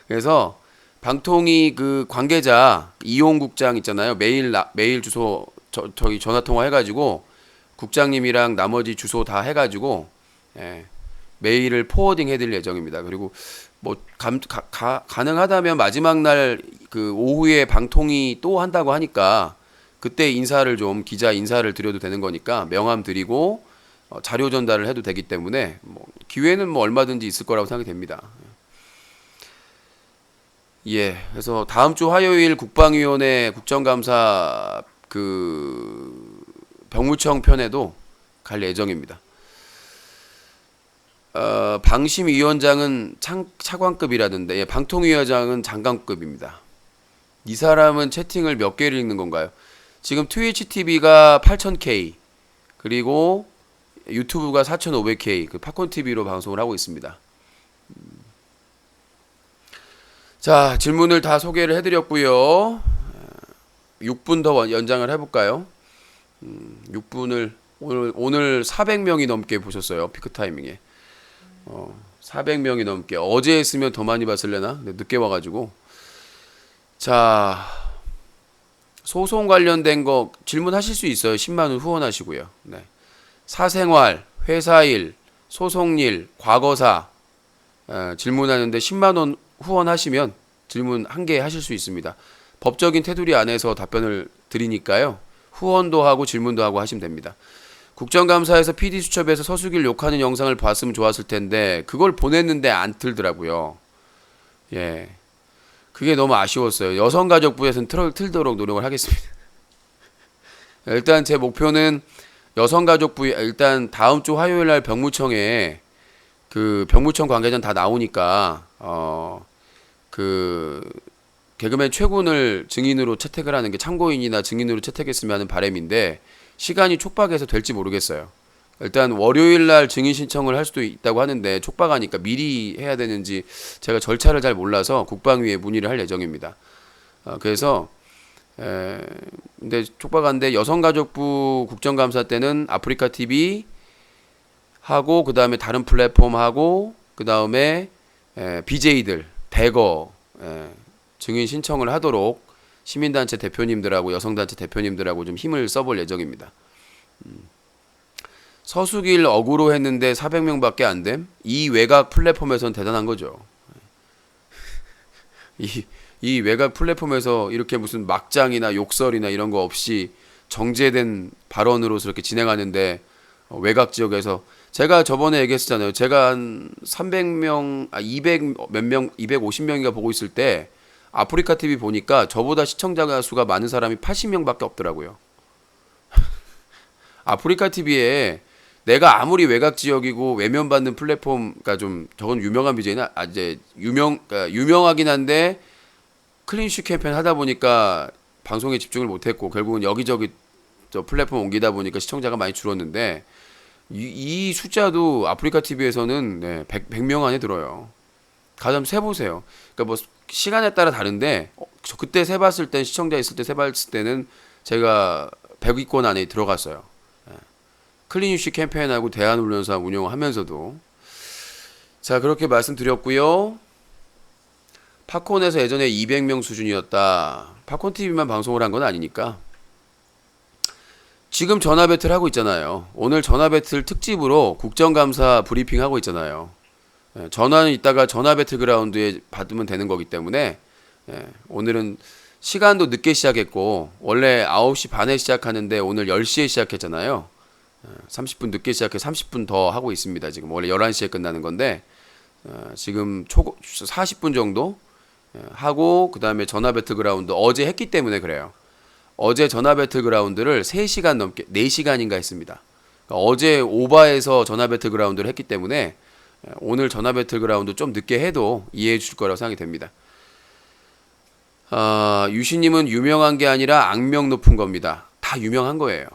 [SPEAKER 1] 그래서 방통위 그 관계자 이용 국장 있잖아요. 메일 주소 저기 전화 통화 해가지고 국장님이랑 나머지 주소 다 해가지고 메일을 포워딩 해드릴 예정입니다. 그리고 뭐 가능하다면 마지막 날 그 오후에 방통위 또 한다고 하니까 그때 인사를 좀 기자 인사를 드려도 되는 거니까 명함 드리고 자료 전달을 해도 되기 때문에 뭐 기회는 뭐 얼마든지 있을 거라고 생각이 됩니다. 예, 그래서 다음 주 화요일 국방위원회 국정감사 그 병무청 편에도 갈 예정입니다. 방심위원장은 차관급이라던데, 예, 방통위원장은 장관급입니다. 이 사람은 채팅을 몇 개를 읽는 건가요? 지금 트위치 TV가 8000K 그리고 유튜브가 4500K 그 팝콘 TV로 방송을 하고 있습니다. 자, 질문을 다 소개를 해드렸고요. 6분 더 연장을 해볼까요? 6분을 오늘 400명이 넘게 보셨어요. 피크 타이밍에 400명이 넘게. 어제 했으면 더 많이 봤을래나? 늦게 와가지고. 자, 소송 관련된 거 질문하실 수 있어요. 10만원 후원하시고요. 네. 사생활, 회사일, 소송일, 과거사 질문하는데 10만원 후원하시면 질문 1개 하실 수 있습니다. 법적인 테두리 안에서 답변을 드리니까요. 후원도 하고 질문도 하고 하시면 됩니다. 국정감사에서 PD수첩에서 서수길 욕하는 영상을 봤으면 좋았을 텐데 그걸 보냈는데 안 틀더라고요. 예, 그게 너무 아쉬웠어요. 여성가족부에서는 틀도록 노력을 하겠습니다. 일단 제 목표는 여성가족부 일단 다음 주 화요일 날 병무청에 그 병무청 관계자는 다 나오니까 그 개그맨 최군을 증인으로 채택을 하는 게 참고인이나 증인으로 채택했으면 하는 바람인데 시간이 촉박해서 될지 모르겠어요. 일단 월요일 날 증인 신청을 할 수도 있다고 하는데 촉박하니까 미리 해야 되는지 제가 절차를 잘 몰라서 국방위에 문의를 할 예정입니다. 그래서 근데 촉박한데 여성가족부 국정감사 때는 아프리카 TV 하고 그 다음에 다른 플랫폼 하고 그 다음에 BJ들 100어 증인 신청을 하도록 시민단체 대표님들하고 여성단체 대표님들하고 좀 힘을 써볼 예정입니다. 서수길 어구로 했는데 400명밖에 안 됨? 이 외곽 플랫폼에서는 대단한 거죠. 이 외곽 플랫폼에서 이렇게 무슨 막장이나 욕설이나 이런 거 없이 정제된 발언으로 그렇게 진행하는데 외곽 지역에서 제가 저번에 얘기했었잖아요. 제가 한 300명, 200 몇 명, 250명인가 보고 있을 때 아프리카 TV 보니까 저보다 시청자 수가 많은 사람이 80명밖에 없더라고요. 아프리카 TV에 내가 아무리 외곽 지역이고 외면받는 플랫폼, 그러니까 좀 저건 유명한 BJ나 이제 유명하긴 한데 클린슈 캠페인 하다 보니까 방송에 집중을 못했고 결국은 여기저기 저 플랫폼 옮기다 보니까 시청자가 많이 줄었는데 이 숫자도 아프리카 TV에서는 100명 안에 들어요. 가장 세보세요. 그러니까 뭐 시간에 따라 다른데 저 그때 세봤을 때 시청자 있을 때 세봤을 때는 제가 100위권 안에 들어갔어요. 클린유시 캠페인하고 대한훈련사 운영하면서도. 자, 그렇게 말씀드렸고요. 팝콘에서 예전에 200명 수준이었다. 팝콘 TV만 방송을 한 건 아니니까. 지금 전화 배틀 하고 있잖아요. 오늘 전화 배틀 특집으로 국정감사 브리핑 하고 있잖아요. 전화는 이따가 전화 배틀그라운드에 받으면 되는 거기 때문에 오늘은 시간도 늦게 시작했고 원래 9시 반에 시작하는데 오늘 10시에 시작했잖아요. 30분 늦게 시작해 30분 더 하고 있습니다. 지금 원래 11시에 끝나는 건데 지금 40분 정도 하고 그 다음에 전화 배틀그라운드 어제 했기 때문에 그래요. 어제 전화 배틀그라운드를 3시간 넘게 4시간인가 했습니다. 그러니까 어제 오바해서 전화 배틀그라운드를 했기 때문에 오늘 전화 배틀그라운드 좀 늦게 해도 이해해 주실 거라고 생각이 됩니다. 유시님은 유명한 게 아니라 악명 높은 겁니다. 다 다 유명한 거예요.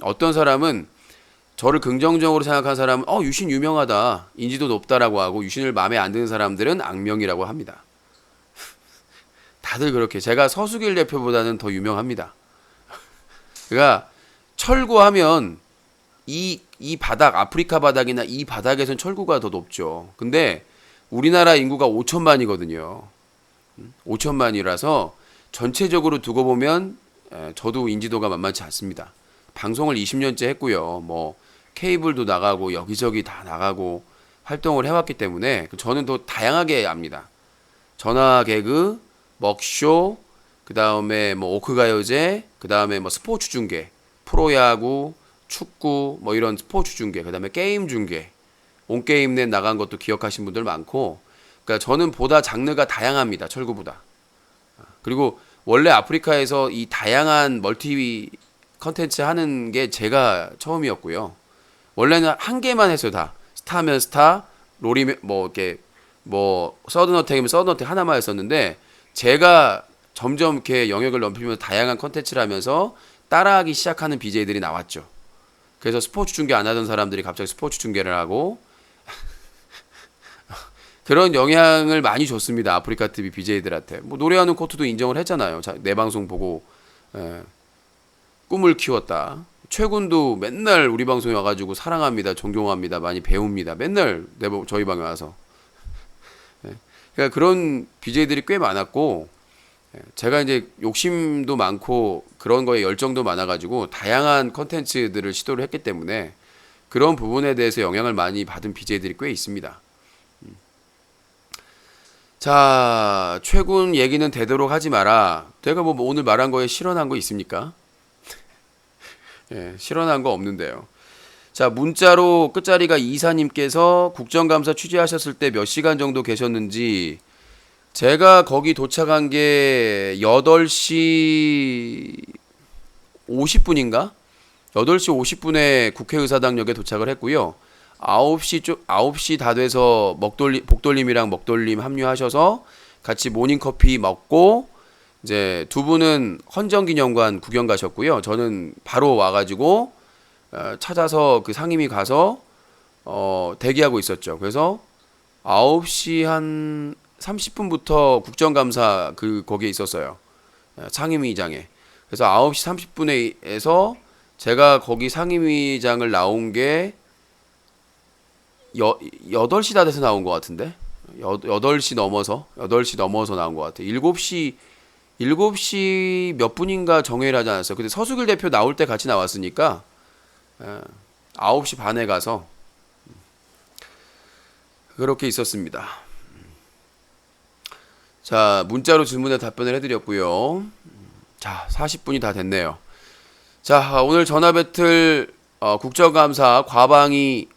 [SPEAKER 1] 어떤 사람은 저를 긍정적으로 생각한 사람은 유신 유명하다, 인지도 높다라고 하고, 유신을 마음에 안 드는 사람들은 악명이라고 합니다. 다들 그렇게. 제가 서수길 대표보다는 더 유명합니다. 그러니까 철구하면 이 바닥, 아프리카 바닥이나 이 바닥에선 철구가 더 높죠. 근데 우리나라 인구가 5천만이거든요. 5천만이라서 전체적으로 두고 보면 저도 인지도가 만만치 않습니다. 방송을 20년째 했고요. 뭐 케이블도 나가고 여기저기 다 나가고 활동을 해왔기 때문에 저는 더 다양하게 압니다. 전화 개그, 먹쇼, 그 다음에 뭐 오크가요제, 그 다음에 뭐 스포츠 중계, 프로야구, 축구, 뭐 이런 스포츠 중계, 그 다음에 게임 중계, 온게임넷 나간 것도 기억하신 분들 많고, 그러니까 저는 보다 장르가 다양합니다. 철구보다. 그리고 원래 아프리카에서 이 다양한 멀티 컨텐츠 하는 게 제가 처음이었고요. 원래는 한 개만 했어요. 다 스타면 스타, 롤이면 뭐 이렇게 뭐 서든어택이면 서든어택 하나만 했었는데, 제가 점점 이렇게 영역을 넓히면서 다양한 컨텐츠를 하면서 따라하기 시작하는 BJ들이 나왔죠. 그래서 스포츠 중계 안 하던 사람들이 갑자기 스포츠 중계를 하고 그런 영향을 많이 줬습니다. 아프리카 TV BJ들한테. 뭐 노래하는 코트도 인정을 했잖아요. 내 방송 보고 꿈을 키웠다. 최군도 맨날 우리 방송에 와가지고 사랑합니다, 존경합니다, 많이 배웁니다. 맨날 저희 방에 와서. 그러니까 그런 BJ들이 꽤 많았고, 제가 이제 욕심도 많고 그런 거에 열정도 많아가지고 다양한 컨텐츠들을 시도를 했기 때문에 그런 부분에 대해서 영향을 많이 받은 BJ들이 꽤 있습니다. 자, 최군 얘기는 되도록 하지 마라. 제가 뭐 오늘 말한 거에 실언한 거 있습니까? 실언한 거 없는데요. 자, 문자로 끝자리가 이사님께서 국정감사 취재하셨을 때 몇 시간 정도 계셨는지, 제가 거기 도착한 게 8시 50분인가? 8시 50분에 국회의사당역에 도착을 했고요. 9시 다 돼서 복돌림이랑 먹돌림 합류하셔서 같이 모닝커피 먹고, 이제 두 분은 헌정기념관 구경 가셨고요. 저는 바로 와가지고 찾아서 그 상임위 가서 대기하고 있었죠. 그래서 9시 한 30분부터 국정감사 거기에 있었어요. 상임위장에. 그래서 9시 30분에서 제가 거기 상임위장을 나온 게 8시 다 돼서 나온 것 같은데? 8시 넘어서 나온 것 같아요. 7시 몇 분인가 정회를 하지 않았어요. 근데 서수길 대표 나올 때 같이 나왔으니까 9시 반에 가서 그렇게 있었습니다. 자, 문자로 질문에 답변을 해드렸고요. 자, 40분이 다 됐네요. 자, 오늘 전화 배틀 국정감사 과방위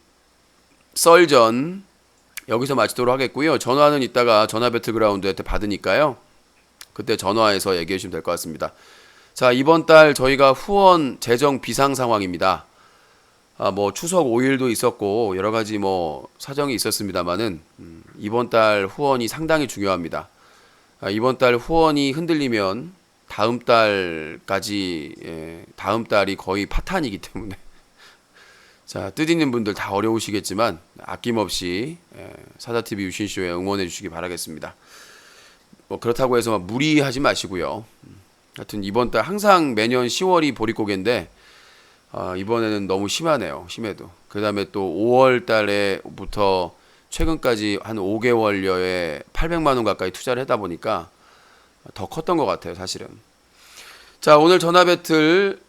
[SPEAKER 1] 썰전 여기서 마치도록 하겠고요. 전화는 이따가 전화 배틀그라운드한테 받으니까요. 그때 전화해서 얘기해 주시면 될 것 같습니다. 자, 이번 달 저희가 후원 재정 비상 상황입니다. 뭐 추석 5일도 있었고 여러 가지 뭐 사정이 있었습니다만은 이번 달 후원이 상당히 중요합니다. 이번 달 후원이 흔들리면 다음 달까지 다음 달이 거의 파탄이기 때문에 자, 뜻있는 분들 다 어려우시겠지만 아낌없이 사자TV 유신쇼에 응원해 주시기 바라겠습니다. 뭐 그렇다고 해서 무리하지 마시고요. 하여튼 이번 달 항상 매년 10월이 보릿고개인데 이번에는 너무 심하네요. 심해도. 그 다음에 또 5월 달에부터 최근까지 한 5개월여에 800만 원 가까이 투자를 하다 보니까 더 컸던 것 같아요, 사실은. 자, 오늘 전화 배틀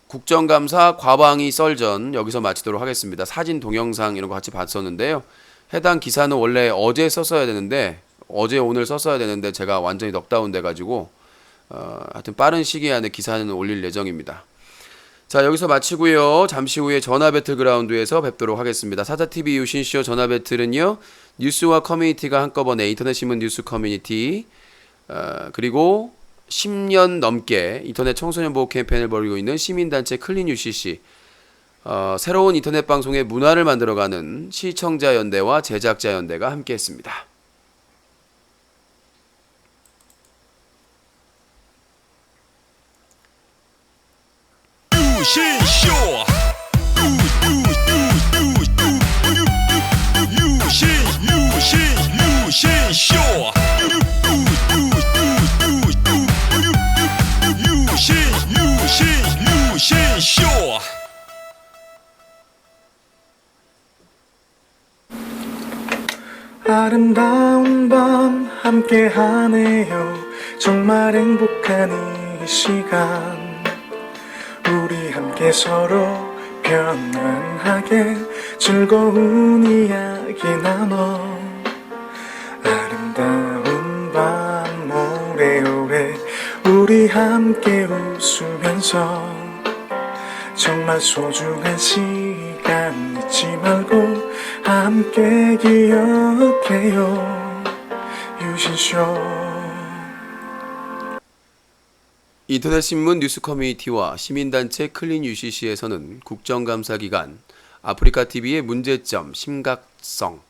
[SPEAKER 1] 국정감사 과방위 썰전 여기서 마치도록 하겠습니다. 사진, 동영상 이런 거 같이 봤었는데요. 해당 기사는 원래 어제 썼어야 되는데 오늘 썼어야 되는데 제가 완전히 넉다운 돼가지고 하여튼 빠른 시기 안에 기사는 올릴 예정입니다. 자, 여기서 마치고요. 잠시 후에 전화 배틀그라운드에서 뵙도록 하겠습니다. 사자TV 유신쇼 전화 배틀은요, 뉴스와 커뮤니티가 한꺼번에 인터넷 신문 뉴스 커뮤니티 그리고 10년 넘게 인터넷 청소년 보호 캠페인을 벌이고 있는 시민단체 클린 UCC, 새로운 인터넷 방송의 문화를 만들어가는 시청자연대와 제작자연대가 함께했습니다.
[SPEAKER 3] 아름다운 밤 함께하네요. 정말 행복한 이 시간 우리 함께 서로 편안하게 즐거운 이야기 나눠 아름다운 밤 오래오래 우리 함께 웃으면서 정말 소중한 시간 잊지 말고 함께 기억해요. 유신쇼.
[SPEAKER 1] 인터넷 신문 뉴스 커뮤니티와 시민단체 클린 UCC에서는 국정감사 기간 아프리카 TV의 문제점, 심각성,